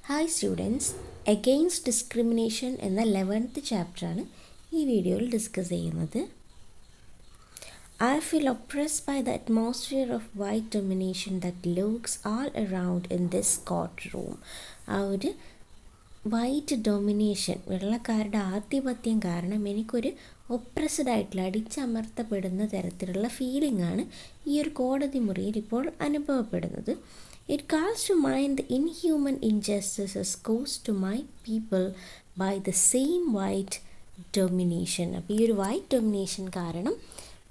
Hi students, Against Discrimination എന്ന 11th ചാപ്റ്ററാണ് ഈ വീഡിയോയിൽ ഡിസ്കസ് ചെയ്യുന്നത്. I feel oppressed by the atmosphere of white domination that lurks all around in this courtroom. ആ ഒരു white domination, വെള്ളക്കാരുടെ ആധിപത്യം കാരണം എനിക്കൊരു ഒപ്രസ്ഡ് ആയിട്ടുള്ള അടിച്ചമർത്തപ്പെടുന്ന തരത്തിലുള്ള ഫീലിംഗ് ആണ് ഈ ഒരു കോടതി മുറിയിൽ ഇപ്പോൾ അനുഭവപ്പെടുന്നത്. It calls to mind the inhuman injustices caused to my people by the same white domination. അപ്പോൾ ഈ ഒരു വൈറ്റ് ഡൊമിനേഷൻ കാരണം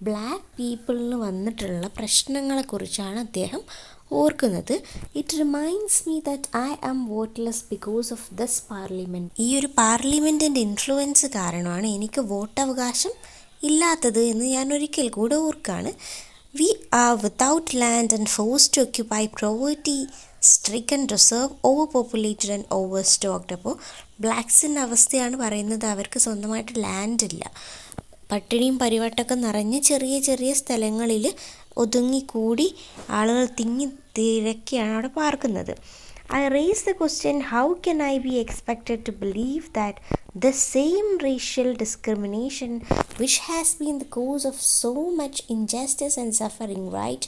ബ്ലാക്ക് പീപ്പിളിന് വന്നിട്ടുള്ള പ്രശ്നങ്ങളെക്കുറിച്ചാണ് അദ്ദേഹം ഓർക്കുന്നത്. It reminds me that I am voteless because of this parliament. ഈ ഒരു പാർലമെൻറ്റിൻ്റെ ഇൻഫ്ലുവൻസ് കാരണമാണ് എനിക്ക് വോട്ടവകാശം ഇല്ലാത്തത് എന്ന് ഞാൻ ഒരിക്കൽ കൂടെ ഓർക്കാണ്. We are without land and forced to occupy poverty stricken reserve, overpopulated and overstocked. അപ്പോൾ ബ്ലാക്സിൻ്റെ അവസ്ഥയാണ് പറയുന്നത്. അവർക്ക് സ്വന്തമായിട്ട് ലാൻഡ് ഇല്ല, പട്ടിണിയും പരിവട്ടമൊക്കെ നിറഞ്ഞ് ചെറിയ ചെറിയ സ്ഥലങ്ങളിൽ ഒതുങ്ങിക്കൂടി ആളുകൾ തിങ്ങി തിരക്കിയാണ് അവിടെ പാർക്കുന്നത്. I raise the question, how can I be expected to believe that the same racial discrimination which has been the cause of so much injustice and suffering right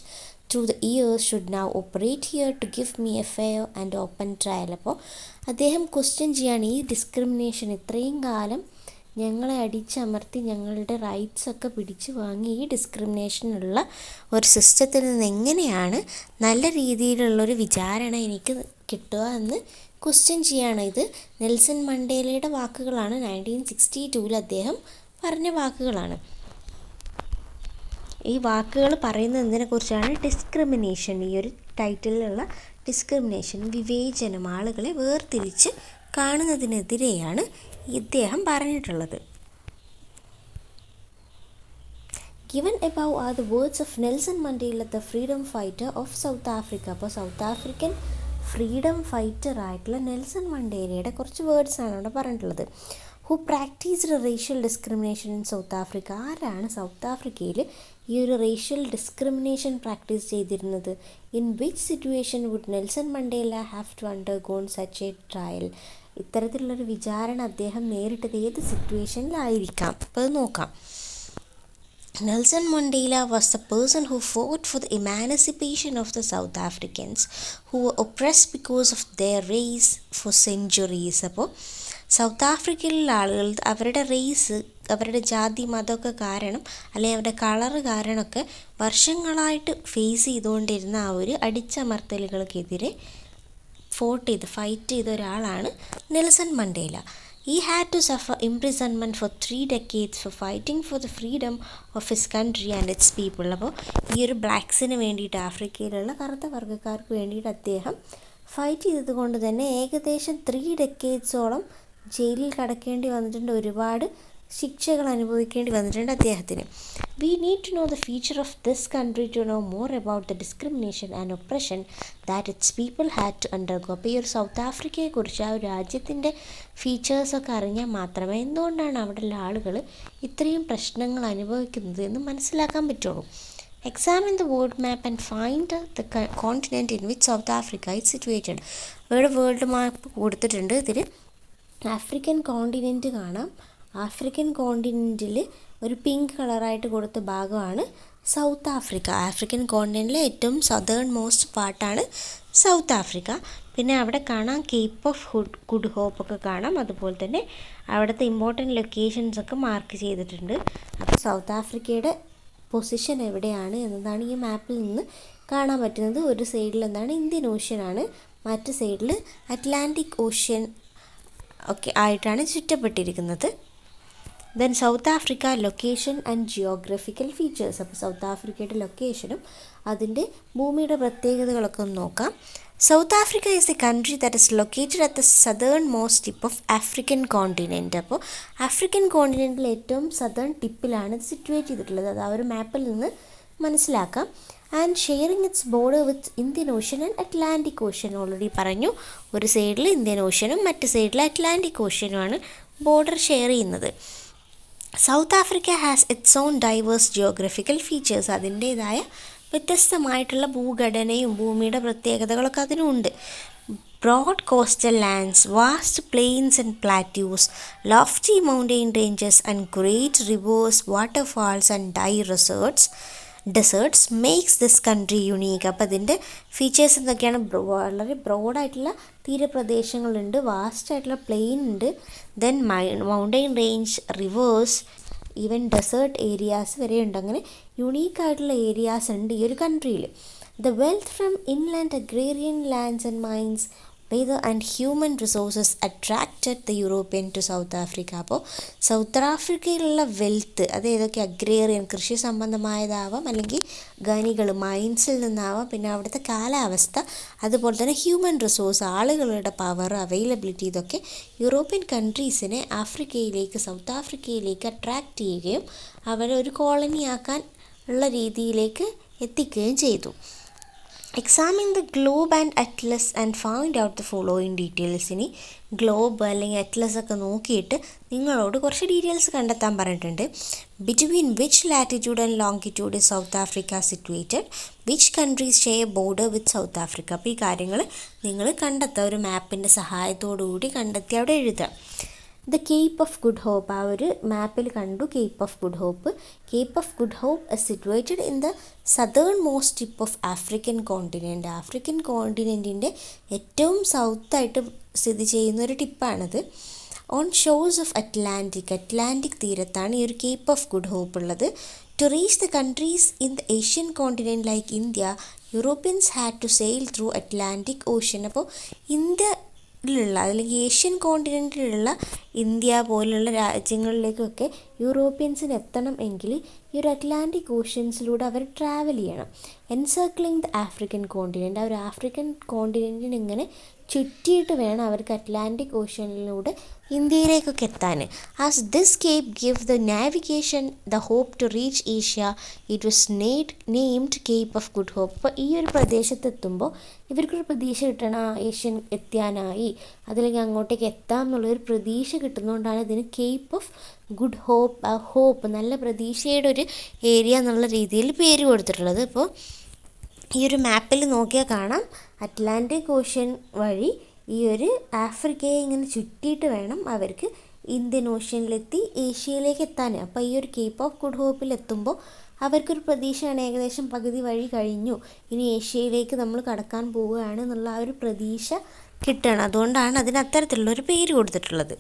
through the years should now operate here to give me a fair and open trial? അപ്പോൾ അദ്ദേഹം question ചെയ്യാണ്, ഈ discrimination ഇത്രയും കാലം ഞങ്ങളെ അടിച്ചമർത്തി ഞങ്ങളുടെ റൈറ്റ്സൊക്കെ പിടിച്ചു വാങ്ങി ഈ ഡിസ്ക്രിമിനേഷനുള്ള ഒരു സിസ്റ്റത്തിൽ നിന്ന് എങ്ങനെയാണ് നല്ല രീതിയിലുള്ളൊരു വിചാരണ എനിക്ക് കിട്ടുക എന്ന് ക്വസ്റ്റ്യൻ ചെയ്യാണ്. ഇത് നെൽസൺ മണ്ടേലയുടെ വാക്കുകളാണ്. 1962 അദ്ദേഹം പറഞ്ഞ വാക്കുകളാണ്. ഈ വാക്കുകൾ പറയുന്നത് എന്തിനെക്കുറിച്ചാണ്? ഡിസ്ക്രിമിനേഷൻ, ഈ ഒരു ടൈറ്റിലുള്ള ഡിസ്ക്രിമിനേഷൻ, വിവേചനം, ആളുകളെ വേർതിരിച്ച് കാണുന്നതിനെതിരെയാണ് ഇദ്ദേഹം പറഞ്ഞിട്ടുള്ളത്. Given above are the words of Nelson Mandela, the freedom fighter of South Africa. അപ്പോൾ സൗത്ത് ആഫ്രിക്കൻ ഫ്രീഡം ഫൈറ്റർ ആയിട്ടുള്ള നെൽസൺ മണ്ടേലയുടെ കുറച്ച് വേർഡ്സാണ് അവിടെ പറഞ്ഞിട്ടുള്ളത്. Who practised racial discrimination in South Africa. ആരാണ് സൗത്ത് ആഫ്രിക്കയിൽ ഈ ഒരു റേഷ്യൽ ഡിസ്ക്രിമിനേഷൻ പ്രാക്ടീസ് ചെയ്തിരുന്നത്? In which situation would Nelson Mandela have to undergone such a trial. ഇത്തരത്തിലുള്ളൊരു വിചാരണ അദ്ദേഹം നേരിട്ടത് ഏത് സിറ്റുവേഷനിലായിരിക്കാം? അപ്പോൾ അത് നോക്കാം. Nelson Mandela was the person who fought for the emancipation of the South Africans who were oppressed because of their race for centuries. അപ്പോൾ south ആഫ്രിക്കയിലുള്ള ആളുകൾ അവരുടെ റേസ്, അവരുടെ ജാതി മതമൊക്കെ കാരണം അല്ലെങ്കിൽ അവരുടെ കളറ് കാരണമൊക്കെ വർഷങ്ങളായിട്ട് ഫേസ് ചെയ്തുകൊണ്ടിരുന്ന ആ ഒരു അടിച്ചമർത്തലുകൾക്കെതിരെ ഫൈറ്റ് ചെയ്ത ഒരാളാണ് Nelson Mandela. He had to suffer imprisonment for 3 decades for fighting for the freedom of his country and its people. അപ്പോൾ ഈ ഒരു ബ്ലാക്സിന് വേണ്ടിയിട്ട്, ആഫ്രിക്കയിലുള്ള കറുത്ത വർഗ്ഗക്കാർക്ക് വേണ്ടിയിട്ട് അദ്ദേഹം ഫൈറ്റ് ചെയ്തത് കൊണ്ട് തന്നെ ഏകദേശം 3 ഡെക്കേഡ്സോളം ജയിലിൽ കിടക്കേണ്ടി വന്നിട്ടുണ്ട്, ഒരുപാട് ശിക്ഷകൾ അനുഭവിക്കേണ്ടി വന്നിട്ടുണ്ട് അദ്ദേഹത്തിന്. We need to know the future of this country to know more about the discrimination and oppression that its people had to undergo. അപ്പോൾ ഈ ഒരു സൗത്ത് ആഫ്രിക്കയെക്കുറിച്ച്, ആ ഒരു രാജ്യത്തിൻ്റെ ഫീച്ചേഴ്സൊക്കെ അറിഞ്ഞാൽ മാത്രമേ എന്തുകൊണ്ടാണ് അവിടെയുള്ള ആളുകൾ ഇത്രയും പ്രശ്നങ്ങൾ അനുഭവിക്കുന്നത് എന്ന് മനസ്സിലാക്കാൻ പറ്റുള്ളൂ. Examine the world map and find the continent in which South Africa is situated. ഇവിടെ വേൾഡ് മാപ്പ് കൊടുത്തിട്ടുണ്ട്. ഇതിൽ ആഫ്രിക്കൻ കോണ്ടിനെൻറ്റ് കാണാം. ആഫ്രിക്കൻ കോണ്ടിനെൻറ്റിൽ ഒരു പിങ്ക് കളറായിട്ട് കൊടുത്ത ഭാഗമാണ് സൗത്ത് ആഫ്രിക്ക. ആഫ്രിക്കൻ കോണ്ടിനെൻറ്റിലെ ഏറ്റവും സദേൺ മോസ്റ്റ് പാർട്ടാണ് സൗത്ത് ആഫ്രിക്ക. പിന്നെ അവിടെ കാണാം കേപ്പ് ഓഫ് ഗുഡ് ഹോപ്പ് ഒക്കെ കാണാം. അതുപോലെ തന്നെ അവിടുത്തെ ഇമ്പോർട്ടൻറ്റ് ലൊക്കേഷൻസൊക്കെ മാർക്ക് ചെയ്തിട്ടുണ്ട്. അപ്പോൾ സൗത്ത് ആഫ്രിക്കയുടെ പൊസിഷൻ എവിടെയാണ് എന്നതാണ് ഈ മാപ്പിൽ നിന്ന് കാണാൻ പറ്റുന്നത്. ഒരു സൈഡിൽ എന്താണ് ഇന്ത്യൻ ഓഷ്യനാണ്, മറ്റു സൈഡിൽ അറ്റ്ലാന്റിക് ഓഷ്യൻ ഒക്കെ ആയിട്ടാണ് ചുറ്റപ്പെട്ടിരിക്കുന്നത്. Then South Africa location and geographical features. അപ്പോൾ സൗത്ത് ആഫ്രിക്കയുടെ ലൊക്കേഷനും അതിൻ്റെ ഭൂമിയുടെ പ്രത്യേകതകളൊക്കെ ഒന്ന് നോക്കാം. South Africa is the country that is located at the southernmost tip of African continent. അപ്പോൾ ആഫ്രിക്കൻ കോണ്ടിനെൻറ്റിൽ ഏറ്റവും സദേൺ ടിപ്പിലാണ് ഇത് സിറ്റുവേറ്റ് ചെയ്തിട്ടുള്ളത്. അത് ആ ഒരു മാപ്പിൽ നിന്ന് മനസ്സിലാക്കാം. And sharing its border with Indian ocean and Atlantic ocean. Already പറഞ്ഞു, ഒരു സൈഡിൽ ഇന്ത്യൻ ഓഷ്യനും മറ്റു സൈഡിൽ അറ്റ്ലാന്റിക് ഓഷ്യനുമാണ് ബോർഡർ ഷെയർ ചെയ്യുന്നത്. South Africa has its own diverse geographical features. അതിൻ്റേതായ വ്യത്യസ്തമായിട്ടുള്ള ഭൂഘടനയും ഭൂമിയുടെ പ്രത്യേകതകളൊക്കെ അതിനുണ്ട്. Broad coastal lands, vast plains and plateaus, lofty mountain ranges, and great rivers, waterfalls, and dry deserts makes this country unique. അപ്പോൾ അതിൻ്റെ features എന്തൊക്കെയാണ്? വളരെ ബ്രോഡായിട്ടുള്ള തീരപ്രദേശങ്ങളുണ്ട്, വാസ്റ്റ് ആയിട്ടുള്ള പ്ലെയിൻ ഉണ്ട്, then mountain range, rivers, even desert areas വരെ ഉണ്ട്. അങ്ങനെ യുണീക്കായിട്ടുള്ള ഏരിയാസ് ഉണ്ട് ഈ ഒരു കൺട്രിയിൽ. The wealth from inland agrarian lands and mines, weather and human resources attracted the European to South Africa. അപ്പോൾ സൗത്ത് ആഫ്രിക്കയിലുള്ള വെൽത്ത് അത് ഏതൊക്കെ? അഗ്രേറിയൻ, കൃഷി സംബന്ധമായതാവാം, അല്ലെങ്കിൽ ഖനികൾ, മൈൻസിൽ നിന്നാവാം, പിന്നെ അവിടുത്തെ കാലാവസ്ഥ, അതുപോലെ തന്നെ ഹ്യൂമൻ റിസോഴ്സ്, ആളുകളുടെ പവർ, അവൈലബിലിറ്റി, ഇതൊക്കെ യൂറോപ്യൻ കൺട്രീസിനെ ആഫ്രിക്കയിലേക്ക്, സൗത്ത് ആഫ്രിക്കയിലേക്ക് അട്രാക്റ്റ് ചെയ്യുകയും അവരെ ഒരു കോളനിയാക്കാൻ ഉള്ള രീതിയിലേക്ക് എത്തിക്കുകയും ചെയ്തു. Examine the globe and Atlas and find out the following details. ഇനി ഗ്ലോബ് അല്ലെങ്കിൽ അറ്റ്ലസ് ഒക്കെ നോക്കിയിട്ട് നിങ്ങളോട് കുറച്ച് ഡീറ്റെയിൽസ് കണ്ടെത്താൻ പറഞ്ഞിട്ടുണ്ട്. Between which latitude and longitude is south Africa situated, which countries share border with south Africa. അപ്പോൾ ഈ കാര്യങ്ങൾ നിങ്ങൾ കണ്ടെത്തുക, ഒരു മാപ്പിൻ്റെ സഹായത്തോടു കൂടി കണ്ടെത്തി അവിടെ എഴുതുക. The Cape of Good Hope, ആ ഒരു മാപ്പിൽ കണ്ടു Cape of Good Hope. Cape of Good Hope is situated in the southernmost tip of African continent. African കോണ്ടിനെൻറ്റിൻ്റെ ഏറ്റവും സൗത്തായിട്ട് സ്ഥിതി ചെയ്യുന്ന ഒരു ടിപ്പാണിത്. ഓൺ ഷോഴ്സ് ഓഫ് അറ്റ്ലാന്റിക് തീരത്താണ് ഈ ഒരു കേപ്പ് ഓഫ് ഗുഡ് ഹോപ്പ് ഉള്ളത്. To reach the countries in the Asian continent like India, Europeans had to sail through Atlantic Ocean. അപ്പോൾ ഇന്ത്യയിലുള്ള അല്ലെങ്കിൽ ഏഷ്യൻ കോണ്ടിനെൻറ്റിലുള്ള ഇന്ത്യ പോലുള്ള രാജ്യങ്ങളിലേക്കൊക്കെ യൂറോപ്യൻസിന് എത്തണം എങ്കിൽ ഈ ഒരു അറ്റ്ലാന്റിക് ഓഷ്യൻസിലൂടെ അവർ ട്രാവൽ ചെയ്യണം. എൻസർക്ലിംഗ് ദ ആഫ്രിക്കൻ കോണ്ടിനെൻറ്റ്, ആ ഒരു ആഫ്രിക്കൻ കോണ്ടിനെൻറ്റിന് ഇങ്ങനെ ചുറ്റിയിട്ട് വേണം അവർക്ക് അറ്റ്ലാന്റിക് ഓഷ്യനിലൂടെ ഇന്ത്യയിലേക്കൊക്കെ എത്താൻ. As this cape give the navigation the hope to reach Asia, it was named Cape of Good Hope. അപ്പോൾ ഈ ഒരു പ്രദേശത്തെത്തുമ്പോൾ ഇവർക്കൊരു പ്രതീക്ഷ കിട്ടണം, ഏഷ്യൻ എത്താനായി, അതിലേക്ക് അങ്ങോട്ടേക്ക് എത്താം എന്നുള്ളൊരു പ്രതീക്ഷ കിട്ടുന്നതുകൊണ്ടാണ് ഇതിന് Cape of Good Hope, hope നല്ല പ്രതീക്ഷയുടെ ഒരു ഏരിയ എന്നുള്ള രീതിയിൽ പേര് കൊടുത്തിട്ടുള്ളത്. അപ്പോൾ ഈ ഒരു മാപ്പിൽ നോക്കിയാൽ കാണാം അറ്റ്ലാന്റിക് ഓഷ്യൻ വഴി ഈ ഒരു ആഫ്രിക്കയെ ഇങ്ങനെ ചുറ്റിയിട്ട് വേണം അവർക്ക് ഇന്ത്യൻ ഓഷ്യനിലെത്തി ഏഷ്യയിലേക്ക് എത്താൻ. അപ്പോൾ ഈ ഒരു കേപ്പ് ഓഫ് ഗുഡ് ഹോപ്പിൽ എത്തുമ്പോൾ അവർക്കൊരു പ്രതീക്ഷയാണ്, ഏകദേശം പകുതി വഴി കഴിഞ്ഞു, ഇനി ഏഷ്യയിലേക്ക് നമ്മൾ കടക്കാൻ പോവുകയാണ് എന്നുള്ള ആ ഒരു പ്രതീക്ഷ കിട്ടണം. അതുകൊണ്ടാണ് അതിന് അത്തരത്തിലുള്ളൊരു പേര് കൊടുത്തിട്ടുള്ളത്.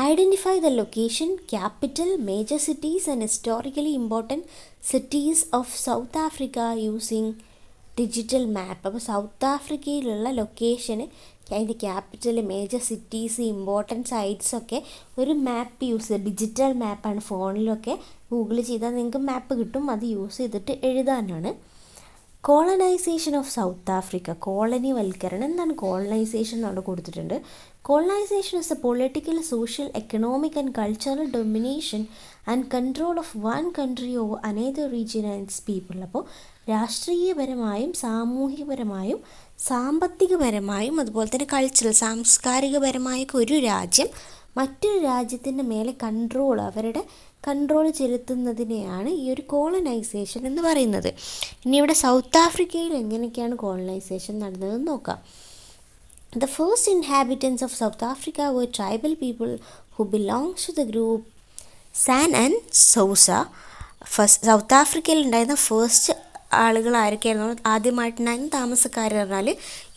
Identify the location, capital, major cities and historically important cities of South Africa using digital map. അപ്പോൾ സൗത്ത് ആഫ്രിക്കയിലുള്ള ലൊക്കേഷന്, അതിൻ്റെ ക്യാപിറ്റൽ, മേജർ സിറ്റീസ്, ഇമ്പോർട്ടൻറ്റ് സൈറ്റ്സൊക്കെ ഒരു മാപ്പ് യൂസ് ചെയ്ത്, ഡിജിറ്റൽ മാപ്പാണ്, ഫോണിലൊക്കെ ഗൂഗിൾ ചെയ്താൽ നിങ്ങൾക്ക് മാപ്പ് കിട്ടും, അത് യൂസ് ചെയ്തിട്ട് എഴുതാനാണ്. Colonisation of South Africa, colony വൽക്കരണം. എന്താണ് കോളനൈസേഷൻ എന്നവിടെ കൊടുത്തിട്ടുണ്ട്. Colonisation is a political, social, economic and cultural domination and control of one country over another region and its people. അപ്പോൾ രാഷ്ട്രീയപരമായും സാമൂഹികപരമായും സാമ്പത്തികപരമായും അതുപോലെ തന്നെ കൾച്ചറൽ, സാംസ്കാരികപരമായൊക്കെ ഒരു രാജ്യം മറ്റൊരു രാജ്യത്തിൻ്റെ മേലെ കൺട്രോൾ, അവരുടെ കൺട്രോൾ ചെലുത്തുന്നതിനെയാണ് ഈ ഒരു കോളനൈസേഷൻ എന്ന് പറയുന്നത്. ഇനി ഇവിടെ സൗത്ത് ആഫ്രിക്കയിൽ എങ്ങനെയൊക്കെയാണ് കോളനൈസേഷൻ നടന്നതെന്ന് നോക്കാം. The first inhabitants of South Africa were tribal people who belonged to the group San and Xhosa. South ആഫ്രിക്കയിൽ ഉണ്ടായിരുന്ന ഫസ്റ്റ് ആളുകൾ ആരൊക്കെയായിരുന്നു? ആദ്യമായിട്ടുണ്ടായിരുന്ന താമസക്കാർ പറഞ്ഞാൽ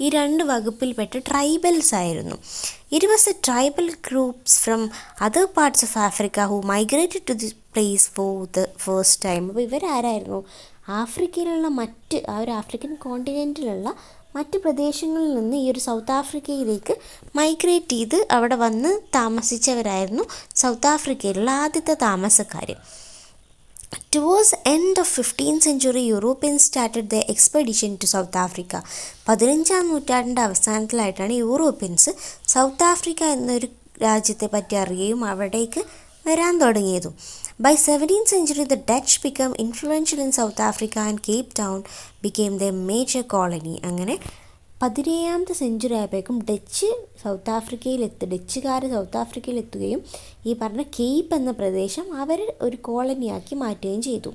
ഈ രണ്ട് വകുപ്പിൽപ്പെട്ട ട്രൈബൽസ് ആയിരുന്നു. It was a tribal groups from other parts of Africa who migrated to the place for the first time. അപ്പോൾ ഇവരാരായിരുന്നു? ആഫ്രിക്കയിലുള്ള ആ ഒരു ആഫ്രിക്കൻ കോണ്ടിനെൻറ്റിലുള്ള മറ്റ് പ്രദേശങ്ങളിൽ നിന്ന് ഈ ഒരു സൗത്ത് ആഫ്രിക്കയിലേക്ക് മൈഗ്രേറ്റ് ചെയ്ത് അവിടെ വന്ന് താമസിച്ചവരായിരുന്നു സൗത്ത് ആഫ്രിക്കയിലുള്ള ആദ്യത്തെ താമസക്കാർ. Towards the end of 15th century, Europeans started their expedition to South Africa. 15ാം നൂറ്റാണ്ടിൻ്റെ അവസാനത്തിലായിട്ടാണ് യൂറോപ്യൻസ് സൗത്ത് ആഫ്രിക്ക എന്നൊരു രാജ്യത്തെ പറ്റി അറിയുകയും അവിടേക്ക് വരാൻ തുടങ്ങിയതും. By 17th century, the Dutch became influential in South Africa and Cape Town became their major colony. അങ്ങനെ 17ാമത്തെ century ആയപ്പോഴേക്കും ഡച്ചുകാർ സൗത്ത് ആഫ്രിക്കയിൽ എത്തുകയും ഈ പറഞ്ഞ കേപ്പ് എന്ന പ്രദേശം അവർ ഒരു കോളനിയാക്കി മാറ്റുകയും ചെയ്തു.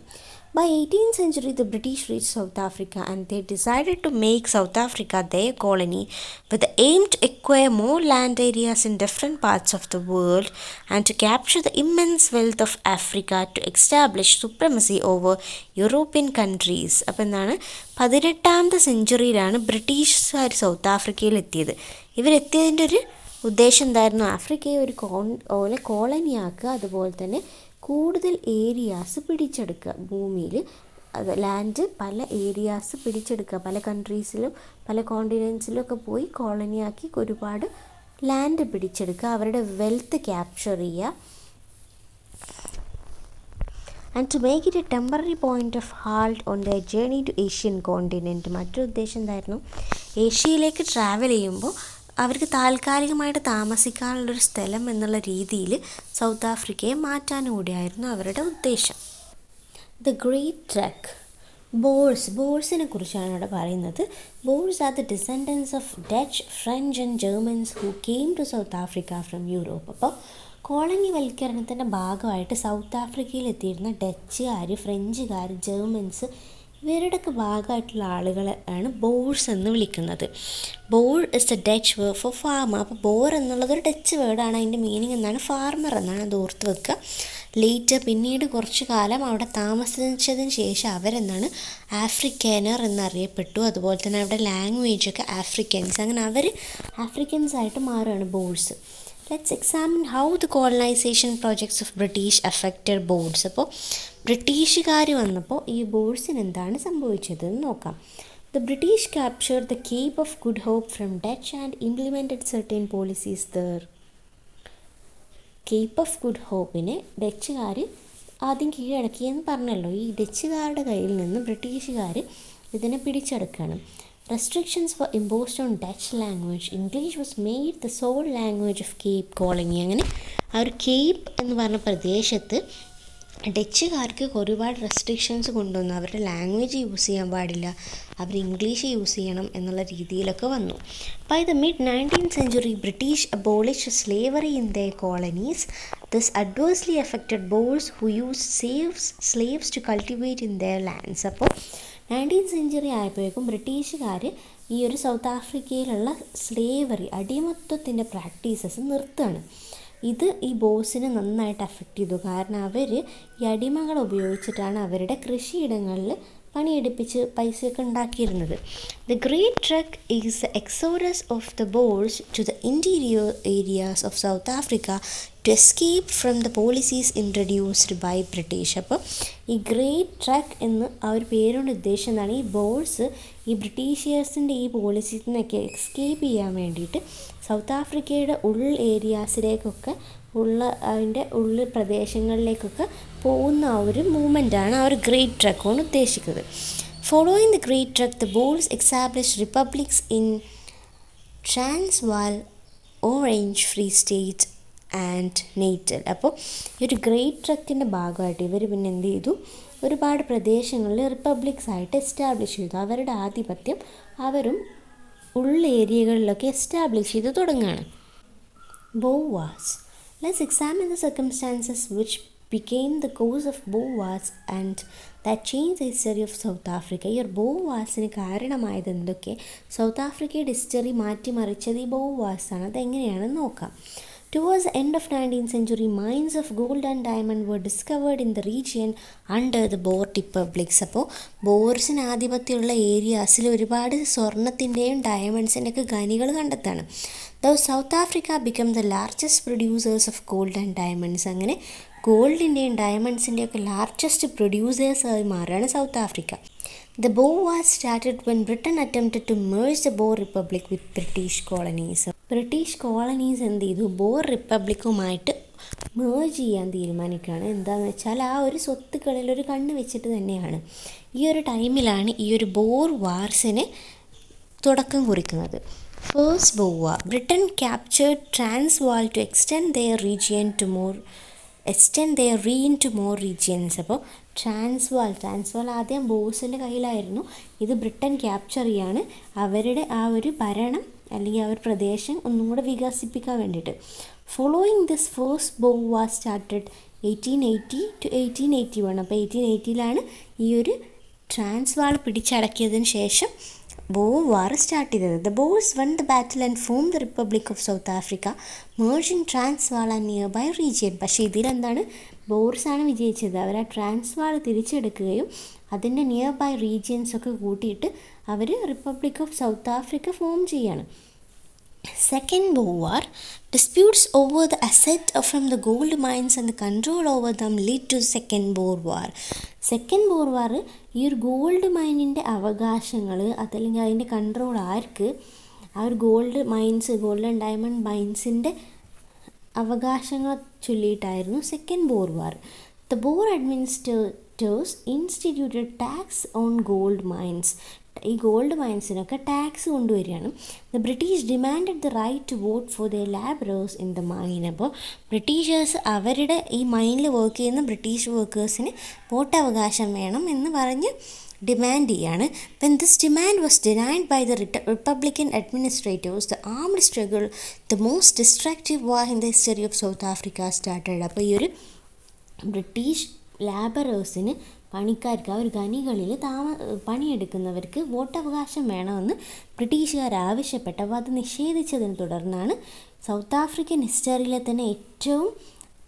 By 18th century, the British reached South Africa and they decided to make South Africa their colony with the aim to acquire more land areas in different parts of the world and to capture the immense wealth of Africa to establish supremacy over European countries. അപ്പോൾ എന്താണ് 18th സെഞ്ച്വറിയിലാണ് ബ്രിട്ടീഷുകാർ south ആഫ്രിക്കയിൽ എത്തിയത്. ഇവരെത്തിയതിൻ്റെ ഒരു ഉദ്ദേശം എന്തായിരുന്നു? ആഫ്രിക്കയെ ഒരു കോളനിയാക്കുക, അതുപോലെ തന്നെ കൂടുതൽ ഏരിയാസ് പിടിച്ചെടുക്കുക. ഭൂമിയിൽ ലാൻഡ് പല ഏരിയാസ് പിടിച്ചെടുക്കുക, പല കൺട്രീസിലും പല കോണ്ടിനെൻസിലും ഒക്കെ പോയി കോളനിയാക്കി ഒരുപാട് ലാൻഡ് പിടിച്ചെടുക്കുക, അവരുടെ വെൽത്ത് ക്യാപ്ചർ ചെയ്യുക. And to make it a temporary point of halt on the journey to Asian continent. മറ്റൊരു ഉദ്ദേശം എന്തായിരുന്നു? ഏഷ്യയിലേക്ക് ട്രാവൽ ചെയ്യുമ്പോൾ അവർക്ക് താൽക്കാലികമായിട്ട് താമസിക്കാനുള്ളൊരു സ്ഥലം എന്നുള്ള രീതിയിൽ സൗത്ത് ആഫ്രിക്കയെ മാറ്റാനും കൂടിയായിരുന്നു അവരുടെ ഉദ്ദേശം. The Great truck. ബോഴ്സിനെ കുറിച്ചാണ് ഇവിടെ പറയുന്നത്. Boers are the descendants of Dutch, French and Germans who came to South Africa from Europe. അപ്പോൾ കോളനിവൽക്കരണത്തിൻ്റെ ഭാഗമായിട്ട് സൗത്ത് ആഫ്രിക്കയിൽ എത്തിയിരുന്ന ഡച്ചുകാർ, ഫ്രഞ്ചുകാർ, ജർമ്മൻസ് ഇവരുടെയൊക്കെ ഭാഗമായിട്ടുള്ള ആളുകളെ ആണ് ബോഴ്സ് എന്ന് വിളിക്കുന്നത്. Boer is the Dutch word for farmer. അപ്പോൾ ബോർ എന്നുള്ളതൊരു ഡച്ച് വേർഡാണ്. അതിൻ്റെ മീനിങ് എന്താണ്? ഫാർമർ എന്നാണ്. അത് ഓർത്ത് വെക്കുക. ലേറ്റർ പിന്നീട് കുറച്ച് കാലം അവിടെ താമസിച്ചതിന് ശേഷം അവരെന്താണ്? ആഫ്രിക്കനർ എന്നറിയപ്പെട്ടു. അതുപോലെ തന്നെ അവരുടെ ലാംഗ്വേജൊക്കെ ആഫ്രിക്കൻസ്, അങ്ങനെ അവർ ആഫ്രിക്കൻസ് ആയിട്ട് മാറുകയാണ് Boers. Let's examine how the colonisation projects of British affected Boers. അപ്പോൾ ബ്രിട്ടീഷുകാർ വന്നപ്പോൾ ഈ ബോർഡ്സിന് എന്താണ് സംഭവിച്ചതെന്ന് നോക്കാം. The British captured the Cape of Good Hope from Dutch and implemented certain policies there. Cape of Good ഹോപ്പിനെ ഡച്ചുകാർ ആദ്യം കീഴടക്കിയെന്ന് പറഞ്ഞല്ലോ. ഈ ഡച്ചുകാരുടെ കയ്യിൽ നിന്ന് ബ്രിട്ടീഷുകാർ ഇതിനെ പിടിച്ചെടുക്കുകയാണ്. Restrictions were imposed on Dutch language. English was made the sole language of Cape Colony. അങ്ങനെ ആ ഒരു കേപ്പ് എന്ന് പറഞ്ഞ പ്രദേശത്ത് ഡച്ചുകാർക്ക് ഒരുപാട് റെസ്ട്രിക്ഷൻസ് കൊണ്ടുവന്നു. അവരുടെ ലാംഗ്വേജ് യൂസ് ചെയ്യാൻ പാടില്ല, അവർ ഇംഗ്ലീഷ് യൂസ് ചെയ്യണം എന്നുള്ള രീതിയിലൊക്കെ വന്നു. By the mid 19th century, British abolished slavery in their colonies. This adversely affected Boers who used slaves to cultivate in their lands. അപ്പോൾ 19th century ആയപ്പോഴേക്കും ബ്രിട്ടീഷുകാർ ഈ ഒരു സൗത്ത് ആഫ്രിക്കയിലുള്ള സ്ലേവറി, അടിമത്വത്തിൻ്റെ പ്രാക്ടീസസ് നിർത്തുകയാണ്. ഇത് ഈ ബോസിനെ നന്നായിട്ട് അഫക്റ്റ് ചെയ്തു. കാരണം അവർ ഈ അടിമകൾ ഉപയോഗിച്ചിട്ടാണ് അവരുടെ കൃഷിയിടങ്ങളിൽ പണിയെടുപ്പിച്ച് പൈസയൊക്കെ ഉണ്ടാക്കിയിരുന്നത്. The Great Trek is the exodus of the Boers to the interior areas of South Africa to escape from the policies introduced by British. അപ്പോൾ ഈ ഗ്രേറ്റ് ട്രക്ക് എന്ന് ആ ഒരു പേരുടെ ഉദ്ദേശം എന്താണ്? ഈ ബോർസ് ഈ ബ്രിട്ടീഷിയേഴ്സിൻ്റെ ഈ പോളിസീസിൽ നിന്നൊക്കെ എസ്കേപ്പ് ചെയ്യാൻ വേണ്ടിയിട്ട് സൗത്ത് ആഫ്രിക്കയുടെ ഏരിയാസിലേക്കൊക്കെ അതിൻ്റെ ഉള്ളിൽ പ്രദേശങ്ങളിലേക്കൊക്കെ പോകുന്ന ആ ഒരു മൂവ്മെൻറ്റാണ് ആ ഒരു ഗ്രേറ്റ് ട്രക്ക് കൊണ്ട് ഉദ്ദേശിക്കുന്നത്. Following the Great truck, the Bohr's establish republics in Transvaal, orange free state and natal. അപ്പോൾ ഈ ഒരു ഗ്രേറ്റ് ട്രക്കിൻ്റെ ഭാഗമായിട്ട് ഇവർ പിന്നെ എന്ത് ചെയ്തു? ഒരുപാട് പ്രദേശങ്ങളിൽ റിപ്പബ്ലിക്സ് ആയിട്ട് എസ്റ്റാബ്ലിഷ് ചെയ്തു. അവരുടെ ആധിപത്യം അവരും ഏരിയകളിലൊക്കെ എസ്റ്റാബ്ലിഷ് ചെയ്ത് തുടങ്ങുകയാണ്. Boer Wars. Let's examine the circumstances which became the cause of Boer Wars and that changed the history of South Africa. ഈ ഒരു Boer Warsന് കാരണമായത് എന്തൊക്കെ? സൗത്ത് ആഫ്രിക്കയുടെ ഹിസ്റ്ററി മാറ്റിമറിച്ചത് ഈ Boer Wars ആണ്. അതെങ്ങനെയാണെന്ന് നോക്കാം. Towards the end of 19th century, mines of gold and diamond were discovered in the region under the Boer republics. അപ്പോൾ ബോർസിന് ആധിപത്യമുള്ള ഏരിയാസിൽ ഒരുപാട് സ്വർണത്തിൻ്റെയും ഡയമണ്ട്സിൻ്റെയൊക്കെ ഖനികൾ കണ്ടെത്താണ്. Though South Africa became the largest producers of gold and diamonds. അങ്ങനെ ഗോൾഡിൻ്റെയും ഡയമണ്ട്സിൻ്റെയൊക്കെ largest പ്രൊഡ്യൂസേഴ്സായി മാറുകയാണ് south Africa. The Boer Wars started when Britain attempted to merge the Boer Republic with British colonies. British colonies എന്ത് ചെയ്തു? Bore റിപ്പബ്ലിക്കുമായിട്ട് merge ചെയ്യാൻ തീരുമാനിക്കുകയാണ്. എന്താണെന്ന് വെച്ചാൽ ആ ഒരു സ്വത്തുക്കളിൽ ഒരു കണ്ണ് വെച്ചിട്ട് തന്നെയാണ്. ഈ ഒരു ടൈമിലാണ് ഈ ഒരു ബോർ വാർസിന് തുടക്കം കുറിക്കുന്നത്. First Boer war. Britain captured Transvaal to extend their region to more regions. അപ്പോൾ ട്രാൻസ്വാൾ ആദ്യം ബോസിൻ്റെ കയ്യിലായിരുന്നു. ഇത് ബ്രിട്ടൻ ക്യാപ്ചർ ചെയ്യാണ്. അവരുടെ ആ ഒരു ഭരണം അല്ലെങ്കിൽ ആ ഒരു പ്രദേശം ഒന്നും കൂടെ വികസിപ്പിക്കാൻ വേണ്ടിയിട്ട്. Following this first Boer war started 1880 to 1881. അപ്പോൾ 1880 ഈ ഒരു ട്രാൻസ്വാൾ പിടിച്ചടക്കിയതിന് ശേഷം ബോർ വാർ സ്റ്റാർട്ട് ചെയ്തത്. The Boers won the battle and form the Republic of South Africa merging Transvaal and nearby region. പക്ഷേ ഇതിലെന്താണ്, ബോർസാണ് വിജയിച്ചത്. അവർ ആ ട്രാൻസ്വാൾ തിരിച്ചെടുക്കുകയും അതിൻ്റെ നിയർ ബൈ റീജിയൻസൊക്കെ കൂട്ടിയിട്ട് അവർ Republic of South Africa form ചെയ്യാണ്. Second Boer War, disputes over the asset from the gold mines and the control over them lead to Second Boer War. Second Boer War ഈ ഒരു gold മൈനിൻ്റെ അവകാശങ്ങൾ അതല്ലെങ്കിൽ അതിൻ്റെ control ആർക്ക്, ആ ഒരു gold and diamond മൈൻസിൻ്റെ അവകാശങ്ങൾ ചൊല്ലിയിട്ടായിരുന്നു Second Boer War. The Boer administrators instituted tax on gold mines. ഈ ഗോൾഡ് മൈൻസിനൊക്കെ ടാക്സ് കൊണ്ടുവരികയാണ്. The British demanded the right to vote for the labourers in the mine. അപ്പോൾ ബ്രിട്ടീഷേഴ്സ് അവരുടെ ഈ മൈനിൽ വർക്ക് ചെയ്യുന്ന ബ്രിട്ടീഷ് വർക്കേഴ്സിന് വോട്ടവകാശം വേണം എന്ന് പറഞ്ഞ് ഡിമാൻഡ് ചെയ്യാണ്. When this demand was denied by the republican administrators the armed struggle the most destructive war in the history of South Africa started. അപ്പോൾ ഈ ഒരു ബ്രിട്ടീഷ് ലാബറേഴ്സിന്, പണിക്കാർക്ക്, ആ ഒരു ഖനികളിൽ പണിയെടുക്കുന്നവർക്ക് വോട്ടവകാശം വേണമെന്ന് ബ്രിട്ടീഷുകാർ ആവശ്യപ്പെട്ടപ്പോൾ അത് നിഷേധിച്ചതിനെ തുടർന്നാണ് സൗത്ത് ആഫ്രിക്കൻ ഹിസ്റ്ററിയിലെ തന്നെ ഏറ്റവും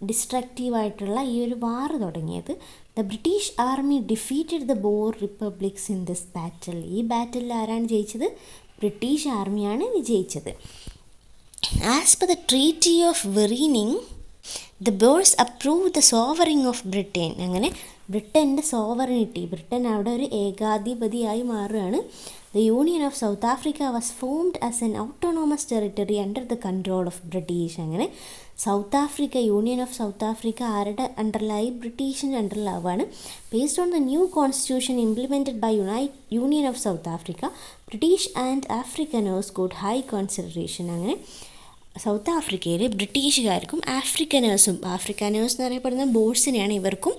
ഡിസ്ട്രക്റ്റീവായിട്ടുള്ള ഈ ഒരു വാർ തുടങ്ങിയത്. The British army defeated the Boer republics in this battle. ഈ ബാറ്റിൽ ആരാണ് ജയിച്ചത്? ബ്രിട്ടീഷ് ആർമിയാണ് വിജയിച്ചത്. As per the treaty of വെറീനിങ് the Boers approve the sovereign of Britain. അങ്ങനെ ബ്രിട്ടൻ്റെ സോവറിനിറ്റി, ബ്രിട്ടൻ അവിടെ ഒരു ഏകാധിപതിയായി മാറുകയാണ്. The Union of South Africa was formed as an autonomous territory under the control of British. അങ്ങനെ South Africa, Union of South Africa ആരുടെ അണ്ടറിലായി? ബ്രിട്ടീഷിൻ്റെ അണ്ടറിലാവുകയാണ്. Based on the new constitution implemented by Union of South Africa, British and Afrikaners got high consideration. അങ്ങനെ South ആഫ്രിക്കയിൽ ബ്രിട്ടീഷുകാർക്കും Afrikaners എന്നറിയപ്പെടുന്ന ബോർസിനെയാണ് ഇവർക്കും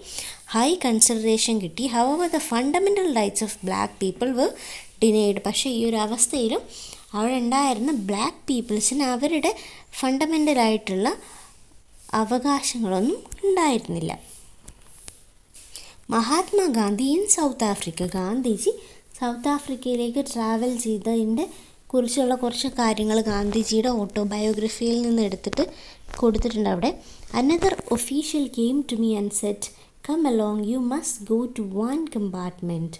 ഹൈ കൺസിഡറേഷൻ കിട്ടി. However the fundamental rights of black people were denied. പക്ഷേ ഈ ഒരു അവസ്ഥയിലും അവിടെ ഉണ്ടായിരുന്ന ബ്ലാക്ക് പീപ്പിൾസിന് അവരുടെ ഫണ്ടമെൻ്റലായിട്ടുള്ള അവകാശങ്ങളൊന്നും ഉണ്ടായിരുന്നില്ല. Mahatma Gandhi in South Africa. Gandhiji South ആഫ്രിക്കയിലേക്ക് ട്രാവൽ ചെയ്തതിൻ്റെ കുറിച്ചുള്ള കുറച്ച് കാര്യങ്ങൾ ഗാന്ധിജിയുടെ ഓട്ടോബയോഗ്രഫിയിൽ നിന്ന് എടുത്തിട്ട് കൊടുത്തിട്ടുണ്ട് അവിടെ. Another official came to me and said, come along, you must go to one compartment,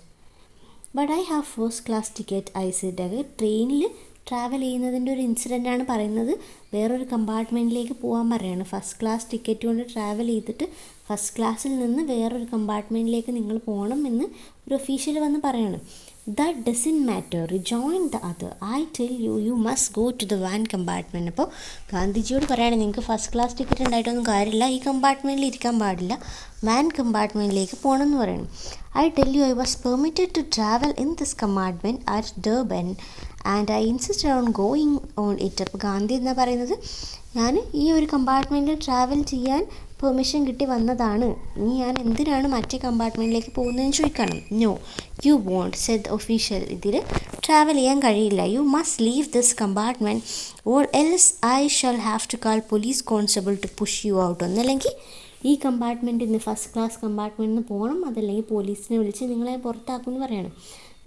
but I have first class ticket, I said. അത് ട്രെയിനിൽ ട്രാവൽ ചെയ്യുന്നതിൻ്റെ ഒരു ഇൻസിഡൻ്റാണ് പറയുന്നത്. വേറൊരു കമ്പാർട്ട്മെൻറ്റിലേക്ക് പോകാൻ പറയുകയാണ്. ഫസ്റ്റ് ക്ലാസ് ടിക്കറ്റ് കൊണ്ട് ട്രാവൽ ചെയ്തിട്ട് ഫസ്റ്റ് ക്ലാസ്സിൽ നിന്ന് വേറൊരു കമ്പാർട്ട്മെൻറ്റിലേക്ക് നിങ്ങൾ പോകണം എന്ന് ഒരു ഒഫീഷ്യൽ വന്ന് പറയാണ്. That doesn't matter, rejoin the other, I tell you, you must go to the van compartment. അപ്പോൾ ഗാന്ധിജിയോട് പറയുകയാണെങ്കിൽ നിങ്ങൾക്ക് ഫസ്റ്റ് ക്ലാസ് ടിക്കറ്റ് ഉണ്ടായിട്ടൊന്നും കാര്യമില്ല, ഈ കമ്പാർട്ട്മെൻറ്റിൽ ഇരിക്കാൻ പാടില്ല, വാൻ കമ്പാർട്ട്മെൻറ്റിലേക്ക് പോകണം എന്ന് പറയണം. I tell you, I was permitted to travel in this compartment at Durban and I insisted on going on it. അപ്പോൾ ഗാന്ധി എന്നാ പറയുന്നത്, ഞാൻ ഈ ഒരു കമ്പാർട്ട്മെൻറ്റിൽ ട്രാവൽ ചെയ്യാൻ പെർമിഷൻ കിട്ടി വന്നതാണ്, ഇനി ഞാൻ എന്തിനാണ് മറ്റേ കമ്പാർട്ട്മെൻറ്റിലേക്ക് പോകുന്നതെന്ന് ചോദിക്കണം. No you won't, said official. ഇതിൽ ട്രാവൽ ചെയ്യാൻ കഴിയില്ല. You must leave this compartment or else I shall have to call police constable to push you out. ഒന്നല്ലെങ്കിൽ ഈ കമ്പാർട്ട്മെൻറ്റിൽ നിന്ന്, ഫസ്റ്റ് ക്ലാസ് കമ്പാർട്ട്മെൻറ്റിൽ നിന്ന് പോകണം, അതല്ലെങ്കിൽ പോലീസിനെ വിളിച്ച് നിങ്ങളെ പുറത്താക്കുമെന്ന് പറയണം.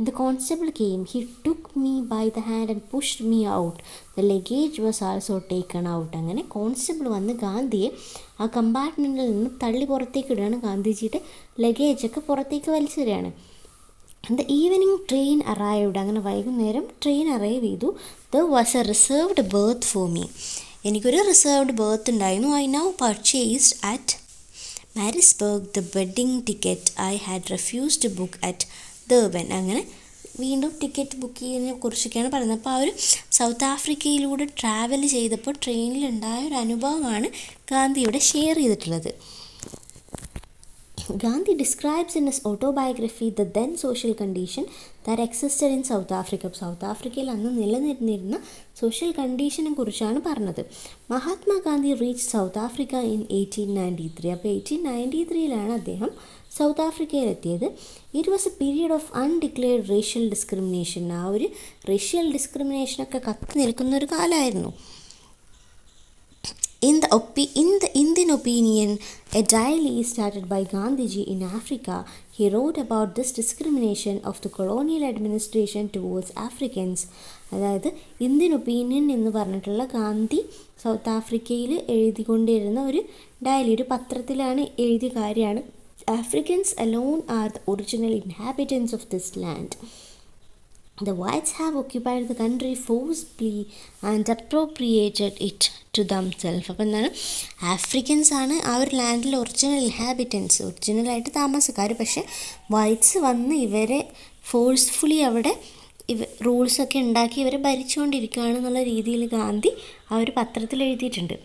The constable came. He took me by the hand and pushed me out. The luggage was also taken out. അങ്ങനെ കോൺസ്റ്റബിൾ വന്ന് ഗാന്ധിയെ ആ കമ്പാർട്ട്മെൻറ്റിൽ നിന്ന് തള്ളി പുറത്തേക്ക് ഇടുകയാണ്. ഗാന്ധിജിയുടെ ലഗേജൊക്കെ പുറത്തേക്ക് വലിച്ചെറിയാണ്. The evening train arrived. അങ്ങനെ വൈകുന്നേരം ട്രെയിൻ അറൈവ് ചെയ്തു. There was a reserved berth for me. എനിക്കൊരു റിസർവ്ഡ് ബർത്ത് ഉണ്ടായിരുന്നു. I now purchased at Maritzburg the bedding ticket I had refused to book at Durban. അങ്ങനെ വീണ്ടും ടിക്കറ്റ് ബുക്ക് ചെയ്യുന്നതിനെ കുറിച്ചൊക്കെയാണ് പറയുന്നത്. അപ്പോൾ ആ ഒരു സൗത്ത് ആഫ്രിക്കയിലൂടെ ട്രാവൽ ചെയ്തപ്പോൾ ട്രെയിനിലുണ്ടായ ഒരു അനുഭവമാണ് ഗാന്ധി ഇവിടെ ഷെയർ ചെയ്തിട്ടുള്ളത്. Gandhi describes in his autobiography the then social condition that existed in South Africa. South ആഫ്രിക്കയിൽ അന്ന് നിലനിന്നിരുന്ന സോഷ്യൽ കണ്ടീഷനെ കുറിച്ചാണ് പറഞ്ഞത്. Mahatma Gandhi reach South Africa in 1893. അപ്പോൾ 1893 അദ്ദേഹം സൗത്ത് ആഫ്രിക്കയിലെത്തിയത്. It was a period of undeclared racial discrimination. ആ ഒരു റേഷ്യൽ ഡിസ്ക്രിമിനേഷനൊക്കെ കത്തി നിൽക്കുന്ന ഒരു കാലമായിരുന്നു. In the Indian opinion, a diary started by Gandhiji in Africa, he wrote about this discrimination of the colonial administration towards Africans. അതായത് Indian opinion എന്ന് പറഞ്ഞിട്ടുള്ള Gandhi south ആഫ്രിക്കയിൽ എഴുതിക്കൊണ്ടിരുന്ന ഒരു ഡയറി, ഒരു പത്രത്തിലാണ് എഴുതിയ കാര്യമാണ്. Afrikaans alone are the original inhabitants of this land. The whites have occupied the country forcibly and appropriated it to themselves. അപ്പോൾ എന്താണ്, ആഫ്രിക്കൻസ് ആണ് ആ ഒരു ലാൻഡിൽ ഒറിജിനൽ ഇൻഹാബിറ്റൻസ്, ഒറിജിനലായിട്ട് താമസക്കാർ. പക്ഷേ വൈറ്റ്സ് വന്ന് ഇവരെ ഫോഴ്സ്ഫുള്ളി അവിടെ റൂൾസൊക്കെ ഉണ്ടാക്കി ഇവരെ ഭരിച്ചുകൊണ്ടിരിക്കുകയാണെന്നുള്ള രീതിയിൽ ഗാന്ധി ആ ഒരു പത്രത്തിൽ എഴുതിയിട്ടുണ്ട്.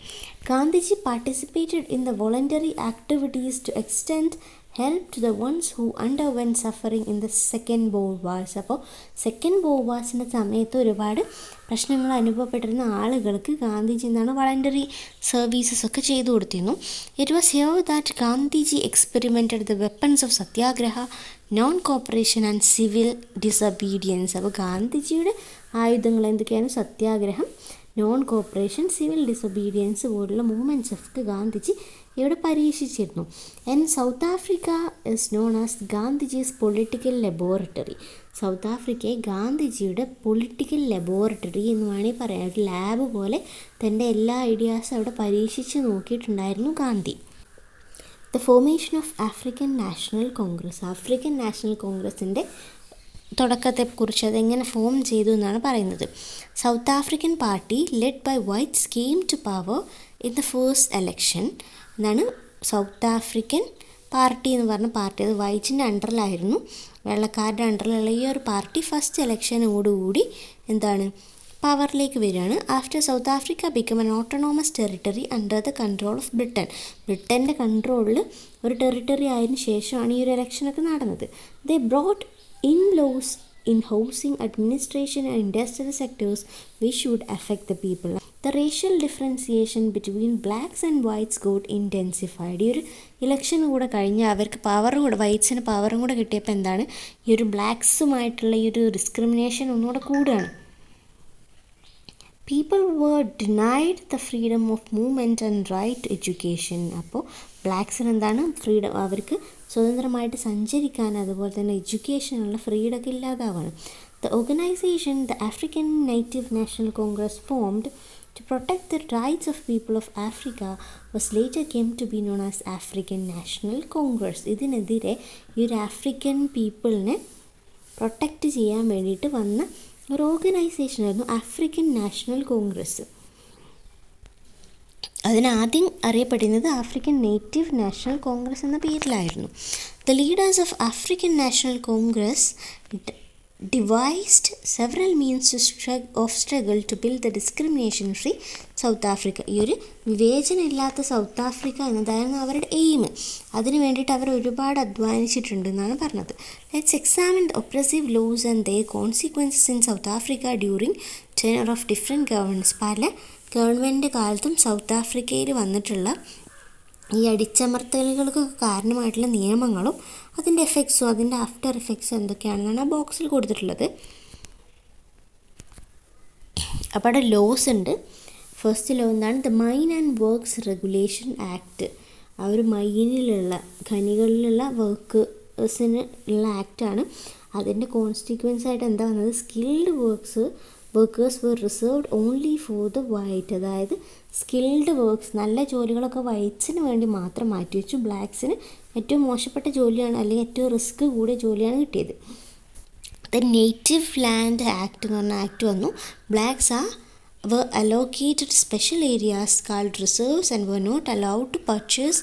Gandhiji participated in the voluntary activities to extend help to the ones who underwent suffering in the second Boer Wars. അപ്പോൾ സെക്കൻഡ് ബോർ വാർസിൻ്റെ സമയത്ത് ഒരുപാട് പ്രശ്നങ്ങൾ അനുഭവപ്പെട്ടിരുന്ന ആളുകൾക്ക് ഗാന്ധിജി എന്താണ് വളണ്ടറി സർവീസസ് ഒക്കെ ചെയ്തു കൊടുത്തിരുന്നു. It was here that Gandhiji experimented the weapons of satyagraha, non cooperation and civil disobedience. അപ്പോൾ ഗാന്ധിജിയുടെ ആയുധങ്ങൾ എന്തൊക്കെയാണ്? സത്യാഗ്രഹം, നോൺ കോപ്പറേഷൻ, സിവിൽ ഡിസൊബീഡിയൻസ് പോലുള്ള മൂവ്മെൻറ്റ്സ് ഒക്കെ ഗാന്ധിജി ഇവിടെ പരീക്ഷിച്ചിരുന്നു. And South Africa is known as Gandhiji's political laboratory. South ആഫ്രിക്കയെ ഗാന്ധിജിയുടെ പൊളിറ്റിക്കൽ ലബോറട്ടറി എന്ന് വേണമെങ്കിൽ പറയാം. ഒരു ലാബ് പോലെ തൻ്റെ എല്ലാ ഐഡിയാസും അവിടെ പരീക്ഷിച്ച് നോക്കിയിട്ടുണ്ടായിരുന്നു Gandhi. The formation of African national Congress. African National കോൺഗ്രസിൻ്റെ തുടക്കത്തെക്കുറിച്ച് അതെങ്ങനെ ഫോം ചെയ്തു എന്നാണ് പറയുന്നത്. South African Party led by whites came to power in the first election. എന്നാണ് സൗത്ത് ആഫ്രിക്കൻ പാർട്ടി എന്ന് പറഞ്ഞ പാർട്ടി. അത് വൈറ്റ്സിൻ്റെ അണ്ടറിലായിരുന്നു, വെള്ളക്കാരുടെ അണ്ടറിലുള്ള ഈ ഒരു പാർട്ടി ഫസ്റ്റ് എലക്ഷനോടുകൂടി എന്താണ് പവറിലേക്ക് വരികയാണ്. After South Africa become an autonomous territory under the control of Britain. ബ്രിട്ടൻ്റെ കൺട്രോളിൽ ഒരു ടെറിട്ടറി ആയതിനു ശേഷമാണ് ഈ ഒരു ഇലക്ഷനൊക്കെ നടന്നത്. They brought in laws in housing, administration and industrial sectors which would affect the people. The racial differentiation between blacks and whites got intensified. ഈ ഒരു ഇലക്ഷൻ കൂടെ കഴിഞ്ഞ് അവർക്ക് പവർ കൂടെ, വൈറ്റ്സിന് പവറും കൂടെ കിട്ടിയപ്പോൾ എന്താണ്, ഈ ഒരു ബ്ലാക്സുമായിട്ടുള്ള ഈ ഒരു ഡിസ്ക്രിമിനേഷൻ ഒന്നുകൂടെ കൂടുകയാണ്. People were denied the freedom of movement and right to education. അപ്പോൾ ബ്ലാക്സിന് എന്താണ് ഫ്രീഡം, അവർക്ക് സ്വതന്ത്രമായിട്ട് സഞ്ചരിക്കാൻ അതുപോലെ തന്നെ എഡ്യൂക്കേഷനുള്ള ഫ്രീഡമൊക്കെ ഇല്ലാതാവാണ്. The organisation the African Native National Congress formed to protect the rights of people of Africa was later came to be known as African national Congress. ഇതിനെതിരെ ഈ ഒരു ആഫ്രിക്കൻ പീപ്പിളിനെ പ്രൊട്ടക്റ്റ് ചെയ്യാൻ വേണ്ടിയിട്ട് വന്ന ഒരു ഓർഗനൈസേഷനായിരുന്നു ആഫ്രിക്കൻ നാഷണൽ കോൺഗ്രസ്. അതിനാദ്യം അറിയപ്പെടുന്നത് ആഫ്രിക്കൻ നേറ്റീവ് നാഷണൽ കോൺഗ്രസ് എന്ന പേരിലായിരുന്നു. The leaders of African national Congress devised several means of struggle to build the discrimination free South Africa. ഈ ഒരു വിവേചനമില്ലാത്ത സൗത്ത് ആഫ്രിക്ക എന്നതായിരുന്നു അവരുടെ എയിം. അതിന് വേണ്ടിയിട്ട് അവർ ഒരുപാട് അധ്വാനിച്ചിട്ടുണ്ടെന്നാണ് പറഞ്ഞത്. Let's examine the oppressive laws and their consequences in South Africa during tenure of different governments. പല ഗവൺമെൻറ് കാലത്തും സൗത്ത് ആഫ്രിക്കയിൽ വന്നിട്ടുള്ള ഈ അടിച്ചമർത്തലുകൾക്കൊക്കെ കാരണമായിട്ടുള്ള നിയമങ്ങളും അതിൻ്റെ എഫക്ട്സും അതിൻ്റെ ആഫ്റ്റർ എഫക്ട്സും എന്തൊക്കെയാണെന്നാണ് ആ ബോക്സിൽ കൊടുത്തിട്ടുള്ളത്. അപ്പോൾ അവിടെ ലോസ് ഉണ്ട്. ഫസ്റ്റ് ലോ എന്താണ്? The mine and works regulation act. ആ ഒരു മൈനിലുള്ള ഖനികളിലുള്ള വർക്കേഴ്സിന് ഉള്ള ആക്റ്റാണ്. അതിൻ്റെ കോൺസിക്വൻസ് ആയിട്ട് എന്താ വന്നത്? Skilled workers were reserved only for the white. അതായത് സ്കിൽഡ് വർക്ക്സ്, നല്ല ജോലികളൊക്കെ വൈറ്റ്സിന് വേണ്ടി മാത്രം മാറ്റിവെച്ചു. ബ്ലാക്സിന് ഏറ്റവും മോശപ്പെട്ട ജോലിയാണ് അല്ലെങ്കിൽ ഏറ്റവും റിസ്ക് കൂടിയ ജോലിയാണ് കിട്ടിയത്. ദ നേറ്റീവ് ലാൻഡ് ആക്ട് എന്ന് പറഞ്ഞ ആക്ട് വന്നു. Blanks were allocated special areas called reserves and were not allowed to purchase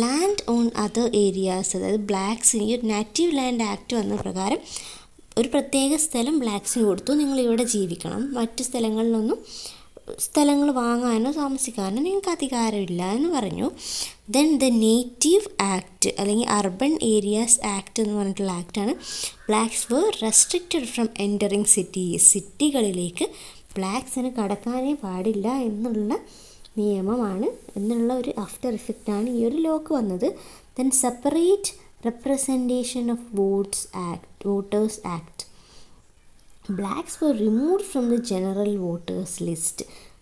land on other areas. അതായത് ബ്ലാക്സിന് ഈ ഒരു നേറ്റീവ് ലാൻഡ് ആക്ട് വന്ന പ്രകാരം ഒരു പ്രത്യേക സ്ഥലം ബ്ലാക്സിന് കൊടുത്തു, നിങ്ങളിവിടെ ജീവിക്കണം, മറ്റ് സ്ഥലങ്ങളിലൊന്നും സ്ഥലങ്ങൾ വാങ്ങാനോ താമസിക്കാനോ നിങ്ങൾക്ക് അധികാരമില്ല എന്ന് പറഞ്ഞു. ദെൻ ദ നേറ്റീവ് ആക്ട് അല്ലെങ്കിൽ അർബൻ ഏരിയാസ് ആക്ട് എന്ന് പറഞ്ഞിട്ടുള്ള ആക്റ്റാണ്. Blacks were restricted from entering cities. സിറ്റികളിലേക്ക് ബ്ലാക്സിന് കടക്കാനേ പാടില്ല എന്നുള്ള നിയമമാണ്, എന്നുള്ള ഒരു ആഫ്റ്റർ ഇഫക്റ്റാണ് ഈ ഒരു ലോക്ക് വന്നത്. Then separate Representation of Voters Act. Blacks were removed from the general voters list.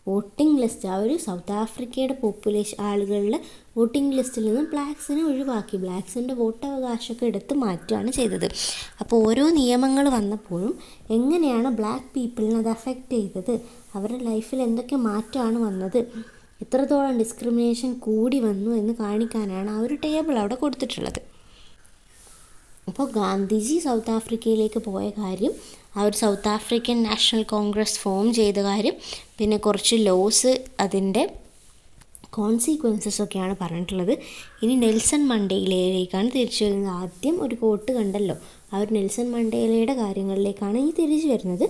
Voting list, ആ ഒരു സൗത്ത് ആഫ്രിക്കയുടെ പോപ്പുലേഷൻ ആളുകളുടെ വോട്ടിംഗ് ലിസ്റ്റിൽ നിന്ന് ബ്ലാക്സിനെ ഒഴിവാക്കി, ബ്ലാക്സിൻ്റെ വോട്ടവകാശമൊക്കെ എടുത്ത് മാറ്റുകയാണ് ചെയ്തത്. അപ്പോൾ ഓരോ നിയമങ്ങൾ വന്നപ്പോഴും എങ്ങനെയാണ് ബ്ലാക്ക് പീപ്പിളിനെ അത് അഫക്റ്റ് ചെയ്തത്, അവരുടെ ലൈഫിൽ എന്തൊക്കെ മാറ്റമാണ് വന്നത്, എത്രത്തോളം ഡിസ്ക്രിമിനേഷൻ കൂടി വന്നു എന്ന് കാണിക്കാനാണ് ആ ഒരു ടേബിൾ അവിടെ കൊടുത്തിട്ടുള്ളത്. അപ്പോൾ ഗാന്ധിജി സൗത്ത് ആഫ്രിക്കയിലേക്ക് പോയ കാര്യം, ആ ഒരു south African national Congress form ചെയ്ത കാര്യം, പിന്നെ കുറച്ച് ലോസ്, അതിൻ്റെ കോൺസിക്വൻസസ് ഒക്കെയാണ് പറഞ്ഞിട്ടുള്ളത്. ഇനി നെൽസൺ മണ്ടേലയിലേക്കാണ് തിരിച്ചു വരുന്നത്. ആദ്യം ഒരു കോട്ട് കണ്ടല്ലോ, ആ ഒരു നെൽസൺ മണ്ടേലയുടെ കാര്യങ്ങളിലേക്കാണ് ഈ തിരിച്ചു വരുന്നത്.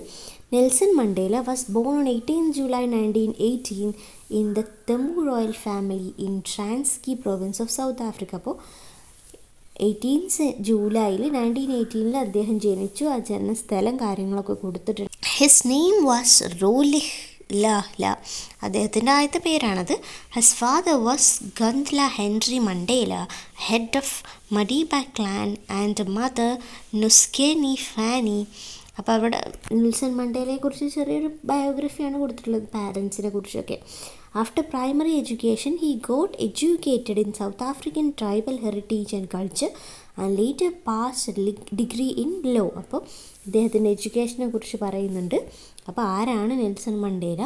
Nelson Mandela was born on 18 July 1918 in the Thembu royal family in Transkei province of South Africa. അപ്പോൾ 18 ജൂലൈയിൽ 1918 അദ്ദേഹം ജനിച്ചു. ആ ജന്മസ്ഥലം കാര്യങ്ങളൊക്കെ കൊടുത്തിട്ടുണ്ട്. ഹിസ് നെയിം വാസ് റോലിഹ് ല, അദ്ദേഹത്തിൻ്റെ ആദ്യത്തെ പേരാണത്. His father was Gadla Henry Mandela, head of Madiba clan, and mother Nosekeni Fanny. അപ്പോൾ അവിടെ നെൽസൺ മണ്ടേലയെക്കുറിച്ച് ചെറിയൊരു ബയോഗ്രഫിയാണ് കൊടുത്തിട്ടുള്ളത്, പാരൻസിനെ കുറിച്ചൊക്കെ. After primary education, he got educated in South African tribal heritage and culture and later passed a degree in law. അപ്പോൾ അദ്ദേഹത്തിൻ്റെ എഡ്യൂക്കേഷനെ കുറിച്ച് പറയുന്നുണ്ട്. അപ്പോൾ ആരാണ് നെൽസൺ മണ്ടേല,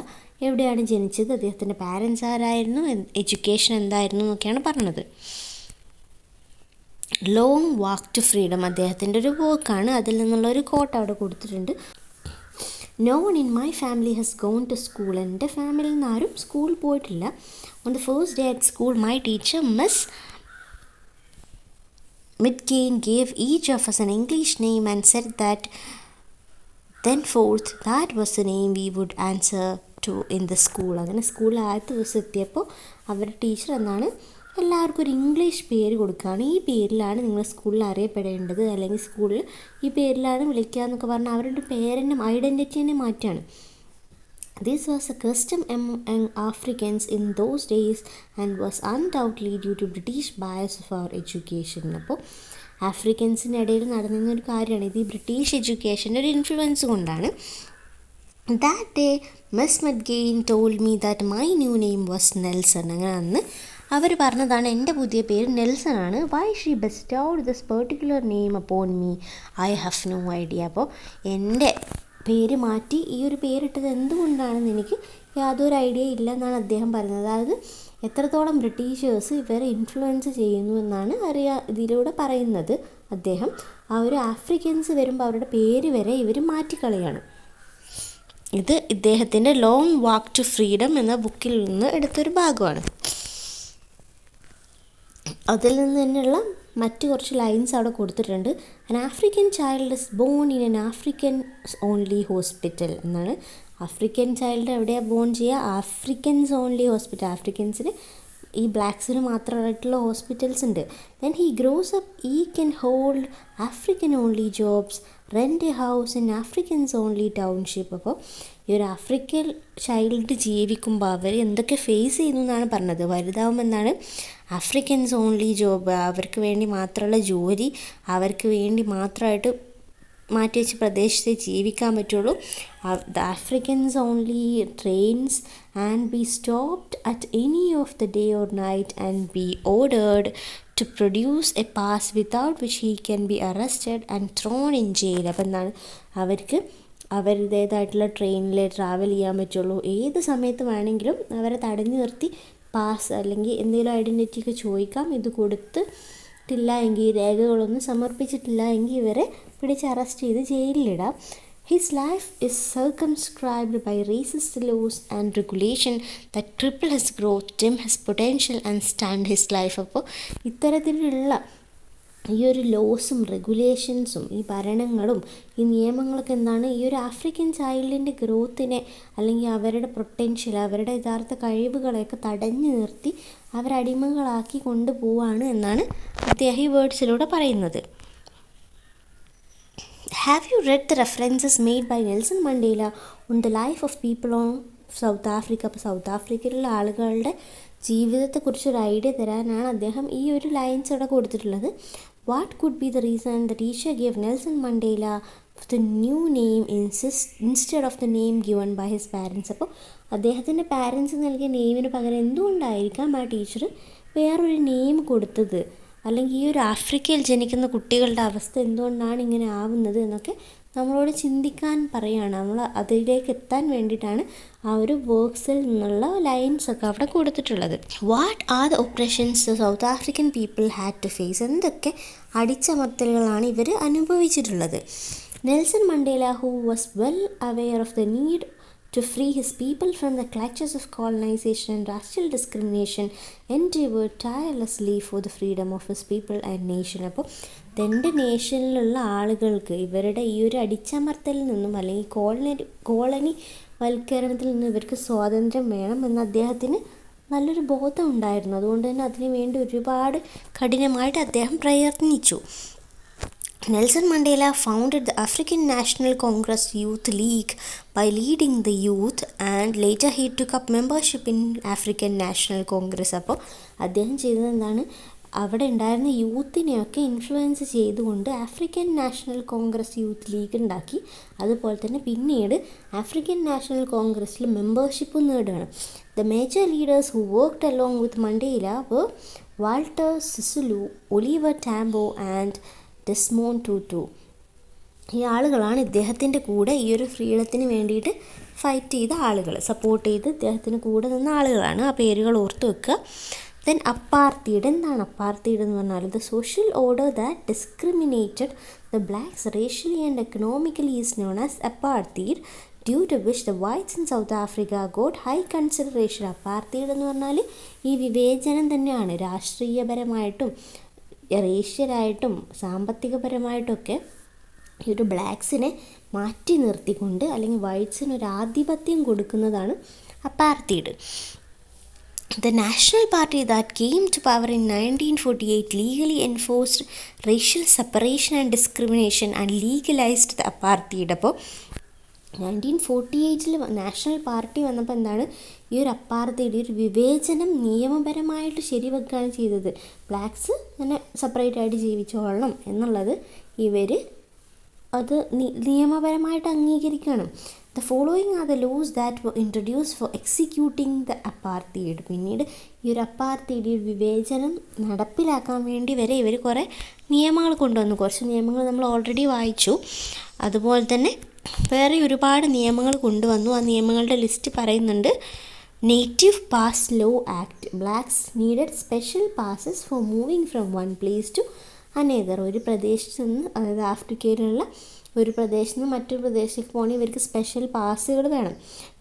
എവിടെയാണ് ജനിച്ചത്, അദ്ദേഹത്തിൻ്റെ പാരൻസ് ആരായിരുന്നു, എഡ്യൂക്കേഷൻ എന്തായിരുന്നു എന്നൊക്കെയാണ് പറഞ്ഞത്. ലോങ് വാക്ക് ടു ഫ്രീഡം അദ്ദേഹത്തിൻ്റെ ഒരു വർക്കാണ്, അതിൽ നിന്നുള്ളൊരു കോട്ട് അവിടെ കൊടുത്തിട്ടുണ്ട്. No one in my family has gone to school. എൻ്റെ ഫാമിലിയിൽ നിന്ന് ആരും സ്കൂളിൽ പോയിട്ടില്ല. On the first day at school, my teacher, Miss Midgain, gave each of us an English name and said that thenceforth that was the name we would answer to in the school. അങ്ങനെ സ്കൂളിൽ ആദ്യത്തെ ദിവസം എത്തിയപ്പോൾ അവരുടെ teacher എന്നാണ് എല്ലാവർക്കും ഒരു English പേര് കൊടുക്കുകയാണ്. ഈ പേരിലാണ് നിങ്ങൾ സ്കൂളിൽ അറിയപ്പെടേണ്ടത്, അല്ലെങ്കിൽ സ്കൂളിൽ ഈ പേരിലാണ് വിളിക്കുക എന്നൊക്കെ പറഞ്ഞാൽ അവരുടെ പേരിൻ്റെ ഐഡൻറ്റിറ്റിനെ മാറ്റാണ്. This was a custom among Africans in those days and was undoubtedly due to British bias for education. അപ്പോൾ ആഫ്രിക്കൻസിൻ്റെ ഇടയിൽ നടന്നിരുന്നൊരു കാര്യമാണ് ഇത്, ഈ ബ്രിട്ടീഷ് എഡ്യൂക്കേഷൻ്റെ ഒരു ഇൻഫ്ലുവൻസ് കൊണ്ടാണ്. That day, Miss Midgain told me that my new name was Nelson. അങ്ങനെ അന്ന് അവർ പറഞ്ഞതാണ് എൻ്റെ പുതിയ പേര് നെൽസൺ ആണ്. Why she bestowed this particular name upon me, I have no idea. അപ്പോൾ എൻ്റെ പേര് മാറ്റി ഈ ഒരു പേരിട്ടത് എന്തുകൊണ്ടാണെന്ന് എനിക്ക് യാതൊരു ഐഡിയ ഇല്ല എന്നാണ് അദ്ദേഹം പറയുന്നത്. അതായത് എത്രത്തോളം ബ്രിട്ടീഷേഴ്സ് ഇവരെ ഇൻഫ്ലുവൻസ് ചെയ്യുന്നു എന്നാണ് ഇതിലൂടെ പറയുന്നത് അദ്ദേഹം. ആ ഒരു ആഫ്രിക്കൻസ് വരുമ്പോൾ അവരുടെ പേര് വരെ ഇവർ മാറ്റിക്കളയാണ്. ഇത് ഇദ്ദേഹത്തിൻ്റെ ലോങ് വാക്ക് ടു ഫ്രീഡം എന്ന ബുക്കിൽ നിന്ന് എടുത്തൊരു ഭാഗമാണ്. അതിൽ നിന്ന് തന്നെയുള്ള മറ്റ് കുറച്ച് ലൈൻസ് അവിടെ കൊടുത്തിട്ടുണ്ട്. An African child is born in an African only hospital എന്നാണ്. ആഫ്രിക്കൻ ചൈൽഡ് എവിടെയാണ് ബോൺ ചെയ്യുക, ആഫ്രിക്കൻസ് ഓൺലി ഹോസ്പിറ്റൽ, ആഫ്രിക്കൻസിന് ഈ ബ്ലാക്സിന് മാത്രമായിട്ടുള്ള ഹോസ്പിറ്റൽസ് ഉണ്ട്. ദെൻ ഹി ഗ്രോസ് അപ്പ്, ഈ can hold African only jobs, rent A house in Afrikaans only township. അപ്പോൾ ഈ ഒരു African child ജീവിക്കുമ്പോൾ അവർ എന്തൊക്കെ ഫേസ് ചെയ്യുന്നു എന്നാണ് പറഞ്ഞത്. വലുതാവുമെന്നാണ് ആഫ്രിക്കൻസ് ഓൺലി ജോബ്, അവർക്ക് വേണ്ടി മാത്രമുള്ള ജോലി, അവർക്ക് വേണ്ടി മാത്രമായിട്ട് മാറ്റിവെച്ച പ്രദേശത്ത് ജീവിക്കാൻ പറ്റുള്ളൂ. The Afrikaans only trains and B stopped at any of the day or night and B ordered to produce a pass without which he can be arrested and thrown in jail. അപ്പം എന്താണ്, അവർക്ക് അവരുടേതായിട്ടുള്ള ട്രെയിനിൽ travel ചെയ്യാൻ പറ്റുള്ളൂ, ഏത് സമയത്ത് വേണമെങ്കിലും അവരെ തടഞ്ഞു നിർത്തി പാസ് അല്ലെങ്കിൽ എന്തെങ്കിലും ഐഡൻറ്റിറ്റി ഒക്കെ ചോദിക്കാം. ഇത് കൊടുത്തിട്ടില്ല എങ്കിൽ, രേഖകളൊന്നും സമർപ്പിച്ചിട്ടില്ല എങ്കിൽ ഇവരെ പിടിച്ച് അറസ്റ്റ് ചെയ്ത് ജയിലിലിടാം. His life is circumscribed by racist laws and regulation that cripple his growth, dim his potential and stunt his life. അപ്പോൾ ഇത്തരത്തിലുള്ള ഈ ഒരു ലോസും റെഗുലേഷൻസും ഈ ഭരണങ്ങളും ഈ നിയമങ്ങളൊക്കെ എന്താണ്, ഈ ഒരു ആഫ്രിക്കൻ ചൈൽഡിൻ്റെ ഗ്രോത്തിനെ അല്ലെങ്കിൽ അവരുടെ പൊട്ടൻഷ്യൽ, അവരുടെ യഥാർത്ഥ കഴിവുകളെയൊക്കെ തടഞ്ഞു നിർത്തി അവരടിമകളാക്കി കൊണ്ടുപോവാണ് എന്നാണ് അദ്ദേഹം ഈ വേർഡ്സിലൂടെ പറയുന്നത്. Have you read the references made by Nelson Mandela on the life of people on South Africa? അപ്പോൾ സൗത്ത് ആഫ്രിക്കയിലുള്ള ആളുകളുടെ ജീവിതത്തെക്കുറിച്ചൊരു ഐഡിയ തരാനാണ് അദ്ദേഹം ഈ ഒരു ലൈൻസ് ഇവിടെ കൊടുത്തിട്ടുള്ളത്. What could be the reason the teacher gave Nelson Mandela the new name instead of the name given by his parents? അപ്പോൾ അദ്ദേഹത്തിൻ്റെ parents നൽകിയ നെയിമിന് പകരം എന്തുകൊണ്ടായിരിക്കാം ആ ടീച്ചർ വേറൊരു നെയിം കൊടുത്തത്? അല്ലെങ്കിൽ ഈ ഒരു ആഫ്രിക്കയിൽ ജനിക്കുന്ന കുട്ടികളുടെ അവസ്ഥ എന്തുകൊണ്ടാണ് ഇങ്ങനെ ആവുന്നത് എന്നൊക്കെ നമ്മളോട് ചിന്തിക്കാൻ പറയുകയാണ്. നമ്മൾ അതിലേക്ക് എത്താൻ വേണ്ടിയിട്ടാണ് ആ ഒരു വർക്ക്സിൽ നിന്നുള്ള ലൈൻസൊക്കെ അവിടെ കൊടുത്തിട്ടുള്ളത്. What are the oppressions the South African people had to face? എന്തൊക്കെ അടിച്ചമർത്തലുകളാണ് ഇവർ അനുഭവിച്ചിട്ടുള്ളത്? Nelson Mandela, who was well aware of the need to free his people from the clutches of colonization and racial discrimination, endeavored tirelessly for the freedom of his people and nation. അപ്പോൾ തൻ്റെ നേഷനിലുള്ള ആളുകൾക്ക് ഇവരുടെ ഈ ഒരു അടിച്ചമർത്തലിൽ നിന്നും അല്ലെങ്കിൽ colony വൽക്കരണത്തിൽ നിന്നും ഇവർക്ക് സ്വാതന്ത്ര്യം വേണമെന്ന് അദ്ദേഹത്തിന് നല്ലൊരു ബോധം ഉണ്ടായിരുന്നു. അതുകൊണ്ട് തന്നെ അതിനു വേണ്ടി ഒരുപാട് കഠിനമായിട്ട് അദ്ദേഹം പ്രയത്നിച്ചു. Nelson Mandela founded the African National Congress Youth League by leading the youth, and later he took up membership in African National Congress. അപ്പോൾ അദ്ദേഹം ചെയ്തത് എന്താണ്? അവിടെ ഉണ്ടായിരുന്ന യൂത്തിനെയൊക്കെ ഇൻഫ്ലുവൻസ് ചെയ്തുകൊണ്ട് African national Congress youth league ഉണ്ടാക്കി. അതുപോലെ തന്നെ പിന്നീട് ആഫ്രിക്കൻ നാഷണൽ കോൺഗ്രസ്സിൽ മെമ്പർഷിപ്പ് നേടുകയാണ്. The major leaders who worked along with Mandela were Walter Sisulu, Oliver Tambo and Desmond Tutu. ഈ ആളുകളാണ് ഇദ്ദേഹത്തിൻ്റെ കൂടെ ഈ ഒരു ഫ്രീഡത്തിന് വേണ്ടിയിട്ട് ഫൈറ്റ് ചെയ്ത ആളുകൾ, സപ്പോർട്ട് ചെയ്ത് ഇദ്ദേഹത്തിന് കൂടെ നിന്ന ആളുകളാണ്. ആ പേരുകൾ ഓർത്ത് വെക്കുക. Then apartheid. എന്താണ് അപ്പാർത്തീഡ് എന്ന് പറഞ്ഞാൽ? The social order that discriminated the blacks racially and economically is known as apartheid, due to which the whites in South Africa got high consideration. Apartheid എന്ന് പറഞ്ഞാൽ ഈ വിവേചനം തന്നെയാണ്. രാഷ്ട്രീയപരമായിട്ടും റേഷ്യലായിട്ടും സാമ്പത്തികപരമായിട്ടൊക്കെ ഈ ഒരു ബ്ലാക്സിനെ മാറ്റി നിർത്തിക്കൊണ്ട് അല്ലെങ്കിൽ വൈറ്റ്സിന് ഒരു ആധിപത്യം കൊടുക്കുന്നതാണ് apartheid. The national party that came to power in 1948 legally enforced racial separation and discrimination and legalized the apartheid. അപ്പോൾ 1948 നാഷണൽ പാർട്ടി വന്നപ്പോൾ എന്താണ്? ഈ ഒരു അപ്പാർത്തൈഡ്, ഈ ഒരു വിവേചനം നിയമപരമായിട്ട് ശരിവെക്കുകയാണ് ചെയ്തത്. ബ്ലാക്സ് അങ്ങനെ സെപ്പറേറ്റ് ആയിട്ട് ജീവിച്ചോളണം എന്നുള്ളത് ഇവർ അത് നിയമപരമായിട്ട് അംഗീകരിക്കണം. The following are the laws that were introduce for executing the apartheid. പിന്നീട് ഈ ഒരു അപ്പാർത്തൈഡ്, ഈ വിവേചനം നടപ്പിലാക്കാൻ വേണ്ടി വരെ ഇവർ കുറേ നിയമങ്ങൾ കൊണ്ടുവന്നു. കുറച്ച് നിയമങ്ങൾ നമ്മൾ ഓൾറെഡി വായിച്ചു. അതുപോലെ തന്നെ വേറെ ഒരുപാട് നിയമങ്ങൾ കൊണ്ടുവന്നു. ആ നിയമങ്ങളുടെ ലിസ്റ്റ് പറയുന്നുണ്ട്. Native pass law act. Blacks needed special passes for moving from one place to another. ഒരു പ്രദേശത്ത് നിന്ന്, അതായത് ആഫ്രിക്കയിലുള്ള ഒരു പ്രദേശത്ത് നിന്ന് മറ്റൊരു പ്രദേശത്തേക്ക് പോകണമെങ്കിൽ ഇവർക്ക് സ്പെഷ്യൽ പാസുകൾ വേണം.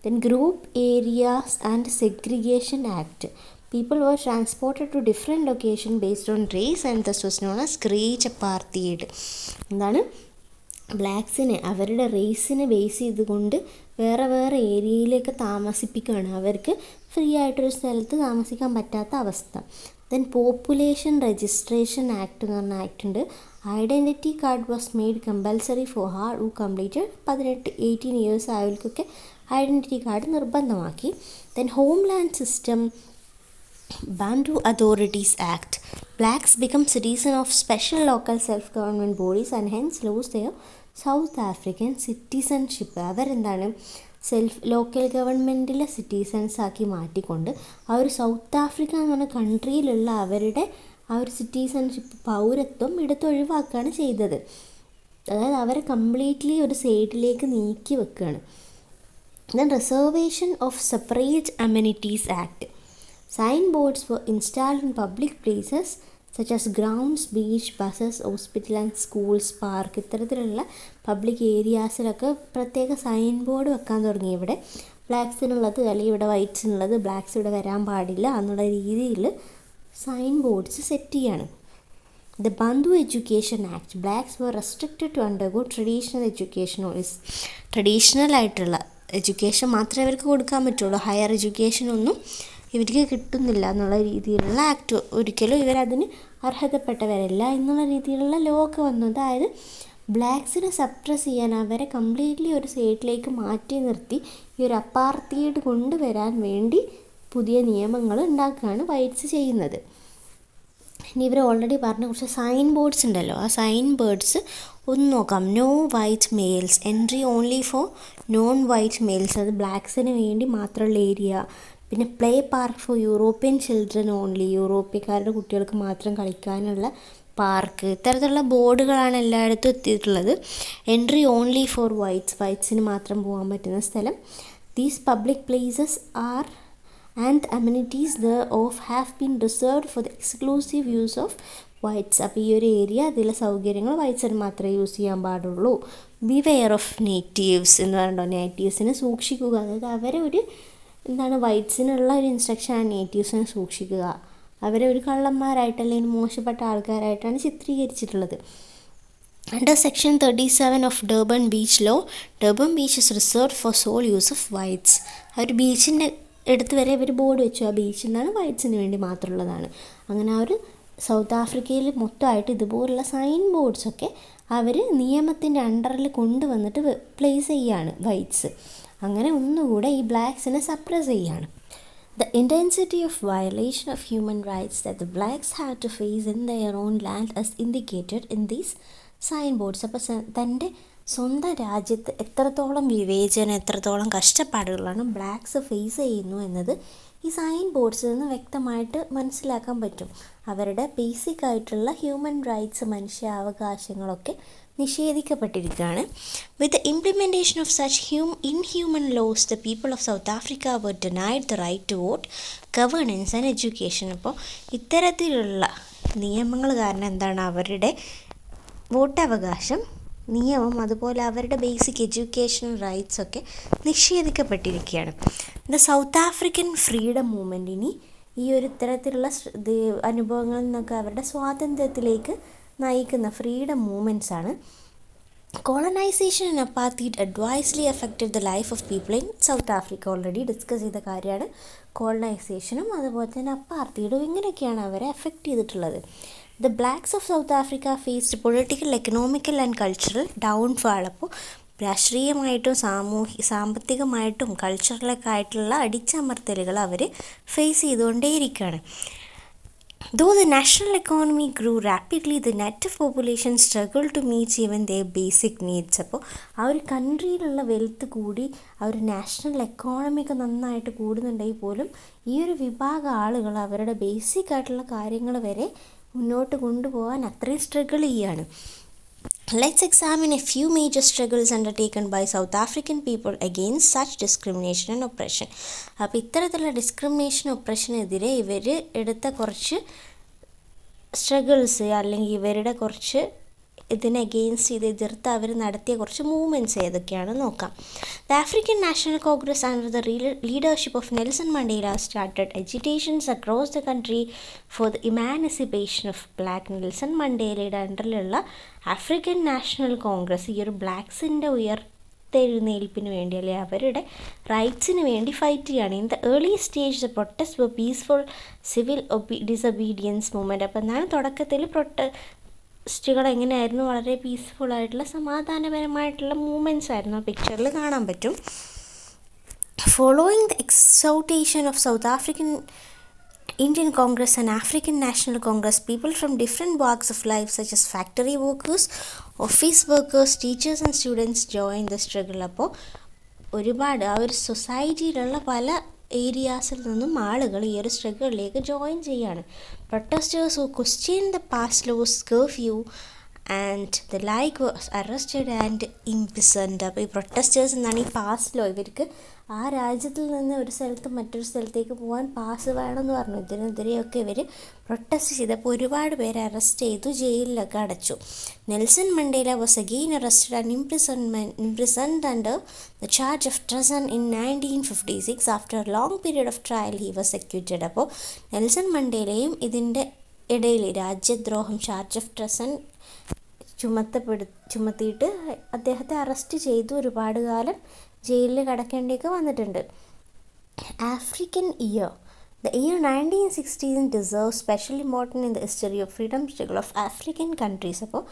Then group areas and segregation act. People were transported to different location based on race and thus was known as great apartheid. എന്താണ്? ബ്ലാക്സിനെ അവരുടെ റേസിനെ ബേസ് ചെയ്തുകൊണ്ട് വേറെ വേറെ ഏരിയയിലേക്ക് താമസിപ്പിക്കുകയാണ്. അവർക്ക് ഫ്രീ ആയിട്ടൊരു സ്ഥലത്ത് താമസിക്കാൻ പറ്റാത്ത അവസ്ഥ. ദെൻ പോപ്പുലേഷൻ രജിസ്ട്രേഷൻ ആക്ട് എന്ന് പറഞ്ഞ ആക്ട് ഉണ്ട്. Identity card was made compulsory for her who completed 18 years ആയവർക്കൊക്കെ ഐഡൻറ്റിറ്റി കാർഡ് നിർബന്ധമാക്കി. Then homeland system Bantu Authorities Act. Blacks become citizens of special local self-government bodies and hence lose their South African citizenship. അവരെന്താണ്? Local ഗവൺമെൻറ്റിലെ citizens ആക്കി മാറ്റിക്കൊണ്ട് ആ ഒരു south Africa എന്ന് പറഞ്ഞ കൺട്രിയിലുള്ള അവരുടെ ആ ഒരു സിറ്റിസൺഷിപ്പ്, പൗരത്വം എടുത്തൊഴിവാക്കുകയാണ് ചെയ്തത്. അതായത് അവരെ കംപ്ലീറ്റ്ലി ഒരു സൈഡിലേക്ക് നീക്കി വെക്കുകയാണ്. Then reservation of separate amenities act. Signboards were installed in public places such as grounds, beach, buses, hospital and schools, park. ഇത്തരത്തിലുള്ള പബ്ലിക് ഏരിയാസിലൊക്കെ പ്രത്യേക സൈൻ ബോർഡ് വെക്കാൻ തുടങ്ങി. ഇവിടെ ബ്ലാക്സിനുള്ളത് അല്ലെങ്കിൽ ഇവിടെ വൈറ്റ്സിനുള്ളത്, ബ്ലാക്സ് ഇവിടെ വരാൻ പാടില്ല എന്നുള്ള രീതിയിൽ സൈൻ ബോർഡ്സ് സെറ്റ് ചെയ്യാണ്. The Bantu Education Act. Blacks were restricted to undergo traditional education. Traditional ആയിട്ടുള്ള എഡ്യൂക്കേഷൻ മാത്രമേ ഇവർക്ക് കൊടുക്കാൻ പറ്റുള്ളൂ. ഹയർ എഡ്യൂക്കേഷൻ ഒന്നും ഇവർക്ക് കിട്ടുന്നില്ല എന്നുള്ള രീതിയിലുള്ള ആക്ട്. ഒരിക്കലും ഇവരതിന് അർഹതപ്പെട്ടവരല്ല എന്നുള്ള രീതിയിലുള്ള ലോ ഒക്കെ വന്നു. അതായത് ബ്ലാക്സിനെ സപ്രസ് ചെയ്യാൻ, അവരെ കംപ്ലീറ്റ്ലി ഒരു സൈഡിലേക്ക് മാറ്റി നിർത്തി ഈ ഒരു അപ്പാർത്തൈഡ് കൊണ്ടുവരാൻ വേണ്ടി പുതിയ നിയമങ്ങൾ ഉണ്ടാക്കുകയാണ് വൈറ്റ്സ് ചെയ്യുന്നത്. ഇനി ഇവർ ഓൾറെഡി പറഞ്ഞ കുറച്ച് സൈൻ ബോർഡ്സ് ഉണ്ടല്ലോ, ആ സൈൻ ബോർഡ്സ് ഒന്ന് നോക്കാം. No white males, entry only for non white males, അത് ബ്ലാക്സിന് വേണ്ടി മാത്രമുള്ള ഏരിയ. പിന്നെ play park for European children only, യൂറോപ്യക്കാരുടെ കുട്ടികൾക്ക് മാത്രം കളിക്കാനുള്ള പാർക്ക്. ഇത്തരത്തിലുള്ള ബോർഡുകളാണ് എല്ലായിടത്തും എത്തിയിട്ടുള്ളത്. എൻട്രി ഓൺലി ഫോർ വൈറ്റ്സിന് മാത്രം പോകാൻ പറ്റുന്ന സ്ഥലം. These public places are and amenities thereof have been reserved for the exclusive use of whites. അപ്പോൾ ഈ ഒരു ഏരിയ അതിലെ സൗകര്യങ്ങൾ വൈറ്റ്സിന് മാത്രമേ യൂസ് ചെയ്യാൻ പാടുള്ളൂ. ബിവെയർ ഓഫ് നേറ്റീവ്സ് എന്ന് പറഞ്ഞിട്ടോ, നേറ്റീവ്സിനെ സൂക്ഷിക്കുക. അതായത് അവരെ ഒരു വൈറ്റ്സിനുള്ള ഒരു ഇൻസ്ട്രക്ഷനാണ് നേറ്റീവ്സിനെ സൂക്ഷിക്കുക. അവരെ ഒരു കള്ളന്മാരായിട്ട് അല്ലെങ്കിൽ മോശപ്പെട്ട ആൾക്കാരായിട്ടാണ് ചിത്രീകരിച്ചിട്ടുള്ളത്. Under Section 37 of Durban Beach Law, Durban Beach is reserved for sole use of whites. ആ ഒരു ബീച്ചിൻ്റെ എടുത്ത് വരെ ഇവർ ബോർഡ് വെച്ചു, ആ ബീച്ച് എന്താണ് വൈറ്റ്സിന് വേണ്ടി മാത്രമുള്ളതാണ്. അങ്ങനെ ആ ഒരു സൗത്ത് ആഫ്രിക്കയിൽ മൊത്തമായിട്ട് ഇതുപോലുള്ള സൈൻ ബോർഡ്സൊക്കെ അവർ നിയമത്തിൻ്റെ അണ്ടറിൽ കൊണ്ടുവന്നിട്ട് പ്ലേസ് ചെയ്യുകയാണ് വൈറ്റ്സ്. അങ്ങനെ ഒന്നുകൂടെ ഈ ബ്ലാക്സിനെ സപ്രസ് ചെയ്യുകയാണ്. The intensity of violation of human rights that the blacks have to face in their own land is indicated in these sign boards. അപ്പോൾ തൻ്റെ സ്വന്തം രാജ്യത്ത് എത്രത്തോളം വിവേചനം, എത്രത്തോളം കഷ്ടപ്പാടുകളാണ് ബ്ലാക്സ് ഫേസ് ചെയ്യുന്നു എന്നത് ഈ സൈൻ ബോർഡ്സിൽ നിന്ന് വ്യക്തമായിട്ട് മനസ്സിലാക്കാൻ പറ്റും. അവരുടെ ബേസിക് ആയിട്ടുള്ള ഹ്യൂമൻ റൈറ്റ്സ്, മനുഷ്യാവകാശങ്ങളൊക്കെ നിഷേധിക്കപ്പെട്ടിരിക്കുകയാണ്. With the implementation of such inhuman laws, the people of South Africa were denied the right to vote, governance and education. അപ്പോൾ ഇത്തരത്തിലുള്ള നിയമങ്ങൾ കാരണം എന്താണ് അവരുടെ വോട്ടവകാശം, നിയമം, അതുപോലെ അവരുടെ ബേസിക് എഡ്യൂക്കേഷണൽ റൈറ്റ്സ് ഒക്കെ നിഷേധിക്കപ്പെട്ടിരിക്കുകയാണ്. ദ സൗത്ത് ആഫ്രിക്കൻ ഫ്രീഡം മൂവ്മെൻറ്റിന് ഈ ഒരു ഇത്തരത്തിലുള്ള അനുഭവങ്ങളിൽ നിന്നൊക്കെ അവരുടെ സ്വാതന്ത്ര്യത്തിലേക്ക് നയിക്കുന്ന ഫ്രീഡം മൂവ്മെൻറ്റ്സ് ആണ്. Colonisation and apartheid adversely affected the life of people in South Africa. Already discuss ചെയ്ത കാര്യമാണ്. കോളനൈസേഷനും അതുപോലെ തന്നെ അപ്പാർത്തൈഡും ഇങ്ങനെയൊക്കെയാണ് അവരെ എഫക്റ്റ് ചെയ്തിട്ടുള്ളത്. The blacks of South Africa faced political, economical and cultural downfall. അപ്പോൾ രാഷ്ട്രീയമായിട്ടും സാമ്പത്തികമായിട്ടും കൾച്ചറലൊക്കെ ആയിട്ടുള്ള അടിച്ചമർത്തലുകൾ അവർ face ചെയ്തുകൊണ്ടേയിരിക്കുകയാണ്. Though the national economy grew rapidly, the native population struggled to meet even their basic needs. അപ്പോൾ ആ ഒരു കൺട്രിയിലുള്ള വെൽത്ത് കൂടി ആ ഒരു നാഷണൽ എക്കോണമിക്ക് നന്നായിട്ട് കൂടുന്നുണ്ടെങ്കിൽ പോലും ഈ ഒരു വിഭാഗം ആളുകൾ അവരുടെ ബേസിക് ആയിട്ടുള്ള കാര്യങ്ങൾ വരെ മുന്നോട്ട് കൊണ്ടുപോകാൻ അത്രയും സ്ട്രഗിൾ ചെയ്യുകയാണ്. Let's examine a few major struggles undertaken by South African people against such discrimination and oppression. അപ്പോൾ ഇത്തരത്തിലുള്ള ഡിസ്ക്രിമിനേഷൻ ഒപ്രഷനെതിരെ ഇവർ എടുത്ത കുറച്ച് സ്ട്രഗിൾസ് അല്ലെങ്കിൽ ഇവരുടെ കുറച്ച് ഇതിനെ അഗെയിൻസ്റ്റ് ചെയ്ത് എതിർത്ത് അവർ നടത്തിയ കുറച്ച് മൂവ്മെൻറ്റ്സ് ഏതൊക്കെയാണ് നോക്കാം. The African national Congress under the leadership of Nelson Mandela started agitations across the country for the emancipation of black. Nelson മണ്ടേലയുടെ അണ്ടറിലുള്ള ആഫ്രിക്കൻ നാഷണൽ കോൺഗ്രസ് ഈ ഒരു ബ്ലാക്സിൻ്റെ ഉയർത്തെഴുന്നേൽപ്പിന് വേണ്ടി അല്ലെങ്കിൽ അവരുടെ റൈറ്റ്സിന് വേണ്ടി ഫൈറ്റ് ചെയ്യുകയാണ്. In the early stage the protest were peaceful civil disobedience movement. അപ്പോൾ എന്താണ് തുടക്കത്തിൽ പ്രൊട്ടസ്റ്റുകൾ എങ്ങനെയായിരുന്നു? വളരെ പീസ്ഫുള്ളായിട്ടുള്ള സമാധാനപരമായിട്ടുള്ള മൂവ്മെൻറ്റ്സ് ആയിരുന്നു. ആ പിക്ചറിൽ കാണാൻ പറ്റും. Following the exhortation of south African Indian Congress and African National Congress, people from different walks of life such as factory workers, office workers, teachers and students joined the struggle. അപ്പോൾ ഒരുപാട് ആ ഒരു സൊസൈറ്റിയിലുള്ള പല ഏരിയാസിൽ നിന്നും ആളുകൾ ഈ ഒരു സ്ട്രഗിളിലേക്ക് ജോയിൻ ചെയ്യാണ്. Protesters who question the pass laws, curfew and the like was arrested and imprisoned. അപ്പോൾ ഈ പ്രൊട്ടസ്റ്റേഴ്സ് എന്നാണ് ഈ പാസ് ലോ. ഇവർക്ക് ആ രാജ്യത്തിൽ നിന്ന് ഒരു സ്ഥലത്ത് മറ്റൊരു സ്ഥലത്തേക്ക് പോകാൻ പാസ് വേണമെന്ന് പറഞ്ഞു. ഇതിനെതിരെയൊക്കെ ഇവർ പ്രൊട്ടസ്റ്റ് ചെയ്തപ്പോൾ ഒരുപാട് പേരെ അറസ്റ്റ് ചെയ്തു, ജയിലിലൊക്കെ അടച്ചു. Nelson Mandela was again arrested and imprisoned under the charge of treason in 1956. After a long period of trial he was acquitted. അപ്പോൾ നെൽസൺ മണ്ടേലയും ഇതിൻ്റെ ഇടയിൽ രാജ്യദ്രോഹം, ചാർജ് ഓഫ് ട്രെസൺ ചുമത്തിയിട്ട് അദ്ദേഹത്തെ അറസ്റ്റ് ചെയ്തു. ഒരുപാട് കാലം ജയിലിൽ കിടക്കേണ്ടിയൊക്കെ വന്നിട്ടുണ്ട്. African year. The year 1916 deserves special importance in the history of freedom struggle of African countries. അപ്പോൾ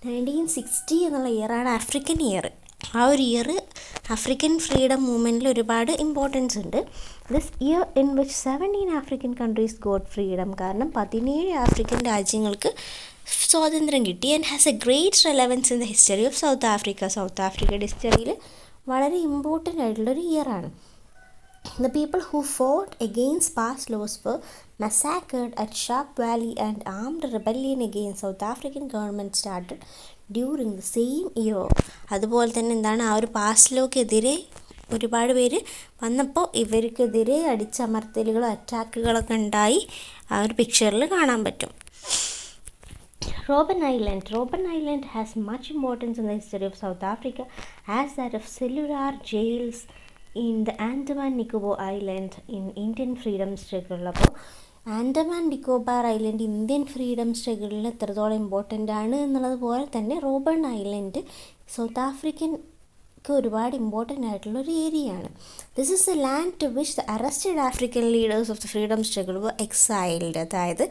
1960 എന്നുള്ള ഇയറാണ് ആഫ്രിക്കൻ ഇയർ. ആ ഒരു ഇയർ ആഫ്രിക്കൻ ഫ്രീഡം മൂവ്മെൻറ്റിൽ ഒരുപാട് ഇമ്പോർട്ടൻസ് ഉണ്ട്. This year in which 17 African countries got freedom, കാരണം 17 ആഫ്രിക്കൻ രാജ്യങ്ങൾക്ക് സ്വാതന്ത്ര്യം കിട്ടി. And has A great relevance in the history of South Africa. South ആഫ്രിക്കയുടെ ഹിസ്റ്ററിയിൽ വളരെ ഇമ്പോർട്ടൻ്റ് ആയിട്ടുള്ളൊരു ഇയറാണ്. The people who fought against past laws were massacred at Sharp Valley, and armed rebellion against South African government started during the same year. അതുപോലെ തന്നെ എന്താണ്, ആ ഒരു past ലോക്കെതിരെ ഒരുപാട് പേര് വന്നപ്പോൾ ഇവർക്കെതിരെ അടിച്ചമർത്തലുകളോ അറ്റാക്കുകളൊക്കെ ഉണ്ടായി ആ ഒരു പിക്ചറിൽ കാണാൻ പറ്റും. Robben Island has much importance in the history of South Africa as that of cellular jails in the Andaman Nicobar Island in Indian freedom struggle. അപ്പോൾ Andaman Nicobar island Indian freedom സ്ട്രഗിളിൽ എത്രത്തോളം ഇമ്പോർട്ടൻ്റ് ആണ് എന്നുള്ളത് പോലെ തന്നെ റോബൺ ഐലൻഡ് സൗത്ത് ആഫ്രിക്കൻക്ക് ഒരുപാട് important ആയിട്ടുള്ളൊരു ഏരിയയാണ്. This is a land to which the arrested African leaders of the freedom struggle were exiled. അതായത്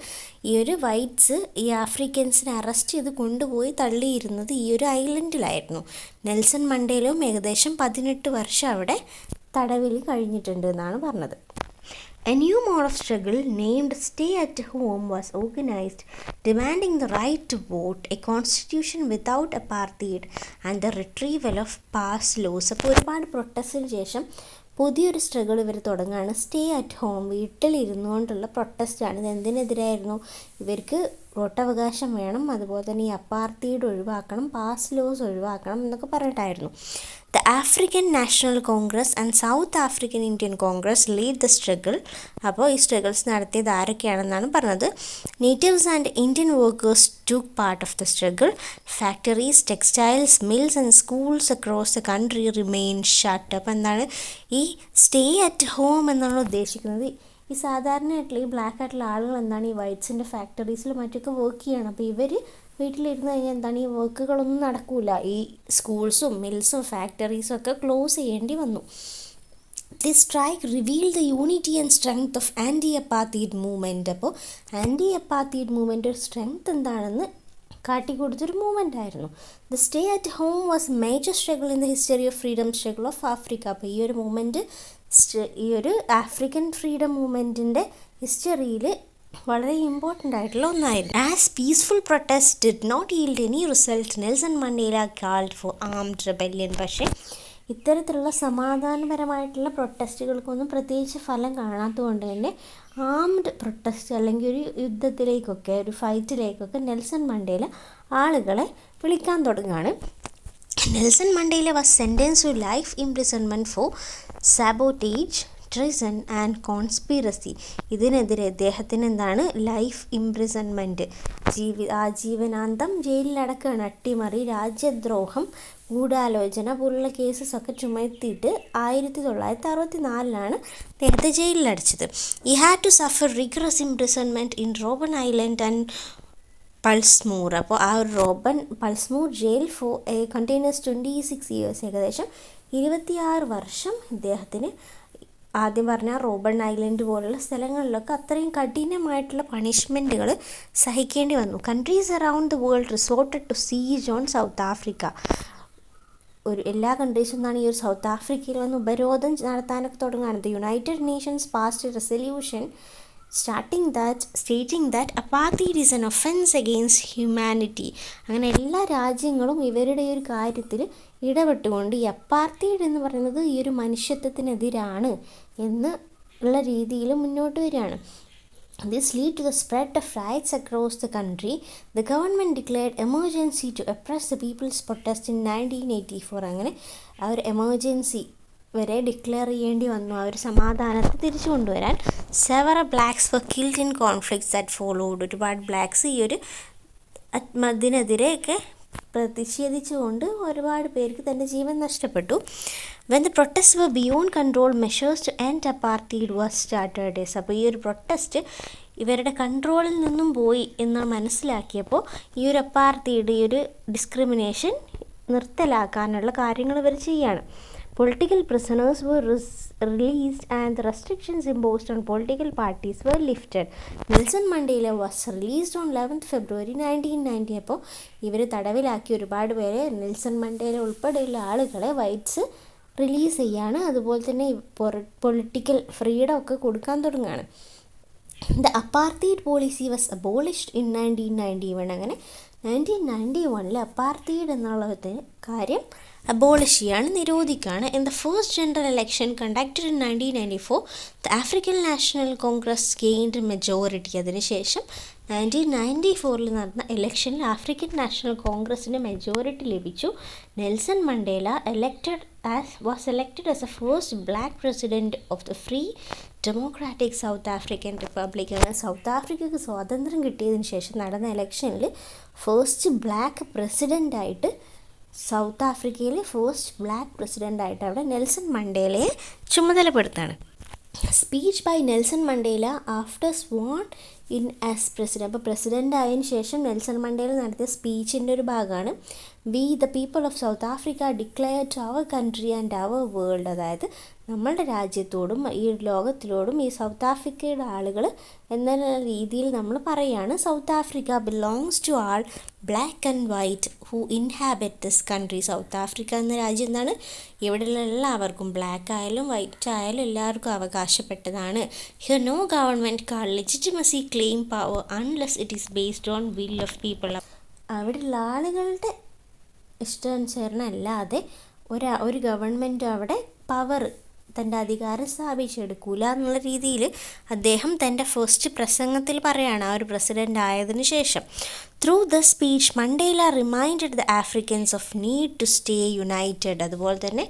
ഈ ഒരു വൈറ്റ്സ് ഈ ആഫ്രിക്കൻസിനെ അറസ്റ്റ് ചെയ്ത് കൊണ്ടുപോയി തള്ളിയിരുന്നത് ഈ ഒരു ഐലൻഡിലായിരുന്നു. നെൽസൺ മണ്ടേലയും ഏകദേശം 18 വർഷം അവിടെ തടവിൽ കഴിഞ്ഞിട്ടുണ്ട് എന്നാണ് പറഞ്ഞത്. A new mode of struggle named Stay at Home was organized, demanding the right to vote, a constitution without apartheid, and the retrieval of past laws. അപ്പോൾ ഒരുപാട് പ്രൊട്ടസ്റ്റിന് ശേഷം പുതിയൊരു സ്ട്രഗിൾ ഇവർ തുടങ്ങുകയാണ്. സ്റ്റേ അറ്റ് ഹോം, വീട്ടിലിരുന്നു കൊണ്ടുള്ള പ്രൊട്ടസ്റ്റാണ്. ഇത് എന്തിനെതിരായിരുന്നു? ഇവർക്ക് വോട്ടവകാശം വേണം, അതുപോലെ തന്നെ ഈ അപ്പാർത്തൈഡ് ഒഴിവാക്കണം, പാസ് ലോസ് ഒഴിവാക്കണം എന്നൊക്കെ പറഞ്ഞിട്ടായിരുന്നു. The African National Congress and South African Indian Congress lead the struggle. അപ്പോൾ ഈ സ്ട്രഗിൾസ് നടത്തിയത് ആരൊക്കെയാണെന്നാണ് പറഞ്ഞത്. Natives and Indian workers took part of the struggle. Factories, textiles, mills and schools across the country remain shut. അപ്പോൾ എന്താണ് ഈ stay at home എന്നാണ് ഉദ്ദേശിക്കുന്നത്? ഈ സാധാരണയായിട്ടുള്ള ഈ ബ്ലാക്ക് ആയിട്ടുള്ള ആളുകൾ എന്താണ് ഈ വൈറ്റ്സിൻ്റെ ഫാക്ടറീസിൽ മറ്റൊക്കെ വർക്ക് ചെയ്യണം. അപ്പോൾ ഇവർ വീട്ടിലിരുന്ന് കഴിഞ്ഞാൽ എന്താണ് ഈ വർക്കുകളൊന്നും നടക്കില്ല. ഈ സ്കൂൾസും മിൽസും ഫാക്ടറീസും ഒക്കെ ക്ലോസ് ചെയ്യേണ്ടി വന്നു. This strike reveal the unity and strength of anti apartheid movement. അപ്പോൾ ആൻറ്റി അപ്പാത്തൈഡ് മൂവ്മെൻ്റ് ഒരു സ്ട്രെങ്ത് എന്താണെന്ന് കാട്ടിക്കൊടുത്തൊരു മൂവ്മെൻ്റ് ആയിരുന്നു. The stay at home was major struggle in the history of freedom struggle of Africa. അപ്പോൾ ഈ ഒരു movement ഈ ഒരു ആഫ്രിക്കൻ ഫ്രീഡം മൂവ്മെൻറ്റിൻ്റെ ഹിസ്റ്ററിയിൽ വളരെ ഇമ്പോർട്ടൻ്റ് ആയിട്ടുള്ള ഒന്നായിരുന്നു. As peaceful protest did not yield any result, Nelson Mandela called for armed rebellion. പക്ഷേ ഇത്തരത്തിലുള്ള സമാധാനപരമായിട്ടുള്ള പ്രൊട്ടസ്റ്റുകൾക്കൊന്നും പ്രത്യേകിച്ച് ഫലം കാണാത്തതുകൊണ്ട് തന്നെ ആംഡ് പ്രൊട്ടസ്റ്റ് അല്ലെങ്കിൽ ഒരു യുദ്ധത്തിലേക്കൊക്കെ ഒരു ഫൈറ്റിലേക്കൊക്കെ നെൽസൺ മണ്ടേല ആളുകളെ വിളിക്കാൻ തുടങ്ങുകയാണ്. Nelson Mandela was sentenced to life imprisonment for sabotage, treason and conspiracy. ഇതിനെതിരെ അദ്ദേഹത്തിന് എന്താണ് ലൈഫ് ഇംപ്രിസൺമെൻറ്റ്, ആജീവനാന്തം ജയിലിലടക്കുകയാണ്. അട്ടിമറി, രാജ്യദ്രോഹം, ഗൂഢാലോചന പോലുള്ള കേസസൊക്കെ ചുമത്തിയിട്ട് 1964 അദ്ദേഹത്തെ ജയിലിലടച്ചത്. ഈ had to suffer rigorous imprisonment in Robben Island and Pollsmoor. അപ്പോൾ ആ ഒരു Robben Pollsmoor jail for containers 26 years, ഏകദേശം 26 വർഷം ഇദ്ദേഹത്തിന് ആദ്യം പറഞ്ഞാൽ റോബൺ ഐലൻഡ് പോലുള്ള സ്ഥലങ്ങളിലൊക്കെ അത്രയും കഠിനമായിട്ടുള്ള പണിഷ്മെൻറ്റുകൾ സഹിക്കേണ്ടി വന്നു. Countries around the world resorted to siege on South Africa. എല്ലാ കൺട്രീസും എന്നാണ് ഈ ഒരു സൗത്ത് ആഫ്രിക്കയിൽ വന്ന് ഉപരോധം നടത്താനൊക്കെ തുടങ്ങുകയാണ്. The United Nations passed A resolution stating that apartheid is an offense against humanity. അങ്ങനെ എല്ലാ രാജ്യങ്ങളും ഇവരുടെ ഒരു കാര്യത്തിൽ ഇടപെട്ടുകൊണ്ട് ഈ അപ്പാർത്തൈഡ് എന്ന് പറയുന്നത് ഈ ഒരു മനുഷ്യത്വത്തിനെതിരാണ് എന്ന് ഉള്ള രീതിയിൽ മുന്നോട്ട് വരികയാണ്. This led to the spread of riots across the country. The government declared emergency to oppress the people's protest in 1984. അങ്ങനെ ആ ഒരു എമർജൻസി വരെ ഡിക്ലെയർ ചെയ്യേണ്ടി വന്നു ആ ഒരു സമാധാനത്തെ തിരിച്ചു കൊണ്ടുവരാൻ. Several blacks were killed in conflicts that followed. ഒരുപാട് ബ്ലാക്സ് ഈ ഒരു അതിനെതിരെയൊക്കെ പ്രതിഷേധിച്ചുകൊണ്ട് ഒരുപാട് പേർക്ക് തൻ്റെ ജീവൻ നഷ്ടപ്പെട്ടു. When the protest were beyond control measures to end apartheid was started. അപ്പോൾ ഈ ഒരു പ്രൊട്ടസ്റ്റ് ഇവരുടെ കൺട്രോളിൽ നിന്നും പോയി എന്ന് മനസ്സിലാക്കിയപ്പോൾ ഈ ഒരു അപ്പാർത്തൈഡ്, ഈ ഒരു ഡിസ്ക്രിമിനേഷൻ നിർത്തലാക്കാനുള്ള കാര്യങ്ങൾ ഇവർ ചെയ്യാണ്. Political prisoners were released and the restrictions imposed on political parties were lifted. Nelson Mandela was released on 11th February 1990. അപ്പോൾ ഇവർ തടവിലാക്കി ഒരുപാട് പേരെ, നെൽസൺ മണ്ടേല ഉൾപ്പെടെയുള്ള ആളുകളെ വൈറ്റ്സ് റിലീസ് ചെയ്യാണ്. അതുപോലെ തന്നെ പൊളിറ്റിക്കൽ ഫ്രീഡം ഒക്കെ കൊടുക്കാൻ തുടങ്ങുകയാണ്. The apartheid policy was abolished in 1991. അങ്ങനെ 1991 അപ്പാർത്തൈഡ് എന്നുള്ള കാര്യം അബോളിഷ് ചെയ്യാണ്, നിരോധിക്കുകയാണ്. In the first general election conducted in 1994 the African national Congress gained majority. അതിനുശേഷം 1994 നടന്ന ഇലക്ഷനിൽ ആഫ്രിക്കൻ നാഷണൽ കോൺഗ്രസിന് മെജോറിറ്റി ലഭിച്ചു. Nelson Mandela was elected as the first black president of the free democratic South African Republic. South ആഫ്രിക്കയ്ക്ക് സ്വാതന്ത്ര്യം കിട്ടിയതിന് ശേഷം നടന്ന ഇലക്ഷനിൽ ഫസ്റ്റ് ബ്ലാക്ക് പ്രസിഡൻ്റായിട്ട്, സൗത്ത് ആഫ്രിക്കയിലെ ഫസ്റ്റ് ബ്ലാക്ക് പ്രസിഡൻ്റായിട്ട് അവിടെ നെൽസൺ മണ്ടേലയെ ചുമതലപ്പെടുത്താണ്. Speech by Nelson Mandela after sworn in as president. അപ്പോൾ പ്രസിഡൻ്റ് ആയതിനു ശേഷം നെൽസൺ മണ്ടേല നടത്തിയ സ്പീച്ചിൻ്റെ ഒരു ഭാഗമാണ് we the people of South Africa declare to our country and our world. അതായത് നമ്മളുടെ രാജ്യത്തോടും ഈ ലോകത്തിലോടും ഈ സൗത്ത് ആഫ്രിക്കയുടെ ആളുകൾ എന്ന രീതിയിൽ നമ്മൾ പറയുകയാണ്, South Africa belongs to all black and white who inhabit this country. South Africa എന്ന രാജ്യം എന്താണ്, ഇവിടെയുള്ള എല്ലാവർക്കും, ബ്ലാക്ക് ആയാലും വൈറ്റ് ആയാലും എല്ലാവർക്കും അവകാശപ്പെട്ടതാണ്. Here no government call legitimacy claim power unless it is based on will of people. അവിടെയുള്ള ആളുകളുടെ ഇഷ്ടാനുസരണം അല്ലാതെ ഒരു ഗവൺമെൻറ്റും അവിടെ പവർ, തൻ്റെ അധികാരം സ്ഥാപിച്ചെടുക്കൂല എന്നുള്ള രീതിയിൽ അദ്ദേഹം തൻ്റെ ഫസ്റ്റ് പ്രസംഗത്തിൽ പറയുകയാണ്, ആ ഒരു പ്രസിഡൻ്റ് ആയതിനു ശേഷം. Through the speech Mandela reminded the Africans of need to stay united. അതുപോലെ തന്നെ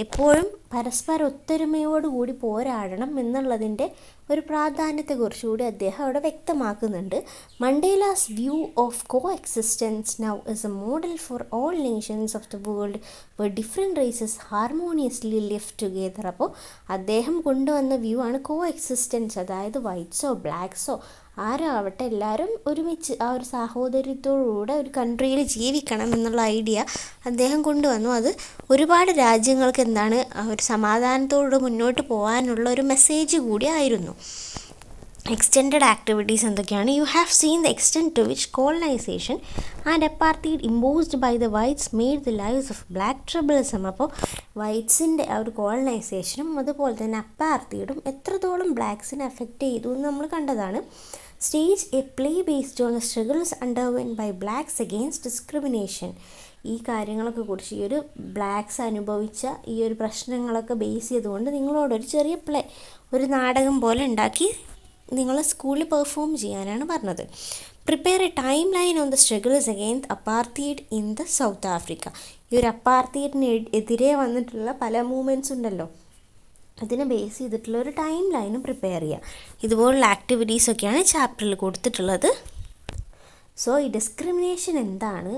എപ്പോഴും പരസ്പര ഒത്തൊരുമയോടുകൂടി പോരാടണം എന്നുള്ളതിൻ്റെ ഒരു പ്രാധാന്യത്തെക്കുറിച്ചുകൂടി അദ്ദേഹം അവിടെ വ്യക്തമാക്കുന്നുണ്ട്. Mandela's view of coexistence now is a model for all nations of the world where different races harmoniously live together. അപ്പോൾ അദ്ദേഹം കൊണ്ടുവന്ന വ്യൂ ആണ് കോ എക്സിസ്റ്റൻസ്, അതായത് വൈറ്റ്സോ ബ്ലാക്സോ ആരോ ആവട്ടെ എല്ലാവരും ഒരുമിച്ച് ആ ഒരു സാഹോദര്യത്തോടുകൂടെ ഒരു കൺട്രിയിൽ ജീവിക്കണം എന്നുള്ള ഐഡിയ അദ്ദേഹം കൊണ്ടുവന്നു. അത് ഒരുപാട് രാജ്യങ്ങൾക്ക് എന്താണ് ഒരു സമാധാനത്തോട് മുന്നോട്ട് പോകാനുള്ള ഒരു മെസ്സേജ് കൂടി ആയിരുന്നു. എക്സ്റ്റെൻഡഡ് ആക്ടിവിറ്റീസ് എന്തൊക്കെയാണ്? You have seen the extent to which colonisation and apartheid imposed by the whites made the lives of black troublesome. അപ്പോൾ വൈറ്റ്സിൻ്റെ ആ ഒരു കോളനൈസേഷനും അതുപോലെ തന്നെ അപ്പാർത്തൈഡും എത്രത്തോളം ബ്ലാക്സിനെ അഫക്റ്റ് ചെയ്തു എന്ന് നമ്മൾ കണ്ടതാണ്. Stage a play based on the struggles underwent by blacks against discrimination. ഈ കാര്യങ്ങളൊക്കെ കുറിച്ച്, ഈ ഒരു ബ്ലാക്സ് അനുഭവിച്ച ഈ ഒരു പ്രശ്നങ്ങളൊക്കെ ബേസ് ചെയ്തുകൊണ്ട് നിങ്ങളോടൊരു ചെറിയ പ്ലേ, ഒരു നാടകം പോലെ ഉണ്ടാക്കി നിങ്ങൾ സ്കൂളിൽ പെർഫോം ചെയ്യാനാണ് പറഞ്ഞത്. Prepare a time line on the struggles against apartheid in the South Africa. ഈ ഒരു അപ്പാർത്തൈഡിന് എതിരെ വന്നിട്ടുള്ള പല മൂവ്മെൻറ്റ്സ് ഉണ്ടല്ലോ, അതിനെ ബേസ് ചെയ്തിട്ടുള്ള ഒരു ടൈം ലൈനും പ്രിപ്പയർ ചെയ്യുക. ഇതുപോലുള്ള ആക്ടിവിറ്റീസൊക്കെയാണ് ചാപ്റ്ററിൽ കൊടുത്തിട്ടുള്ളത്. സോ ഈ ഡിസ്ക്രിമിനേഷൻ എന്താണ്,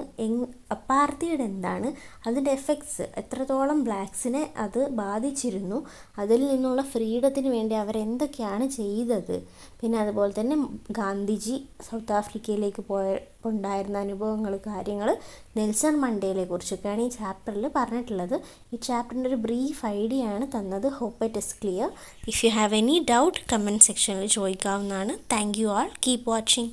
അപ്പാർത്തൈഡ് എന്താണ്, അതിൻ്റെ എഫക്ട്സ് എത്രത്തോളം ബ്ലാക്സിനെ അത് ബാധിച്ചിരുന്നു, അതിൽ നിന്നുള്ള ഫ്രീഡത്തിന് വേണ്ടി അവരെന്തൊക്കെയാണ് ചെയ്തത്, പിന്നെ അതുപോലെ തന്നെ ഗാന്ധിജി സൗത്ത് ആഫ്രിക്കയിലേക്ക് ഉണ്ടായിരുന്ന അനുഭവങ്ങൾ, കാര്യങ്ങൾ, നെൽസൺ മണ്ടേലയെ കുറിച്ചൊക്കെയാണ് ഈ ചാപ്റ്ററിൽ പറഞ്ഞിട്ടുള്ളത്. ഈ ചാപ്റ്ററിൻ്റെ ഒരു ബ്രീഫ് ഐഡിയ ആണ് തന്നത്. Hope it is clear. If you have any doubt comment സെക്ഷനിൽ ചോദിക്കാവുന്നതാണ്. Thank you all. Keep watching.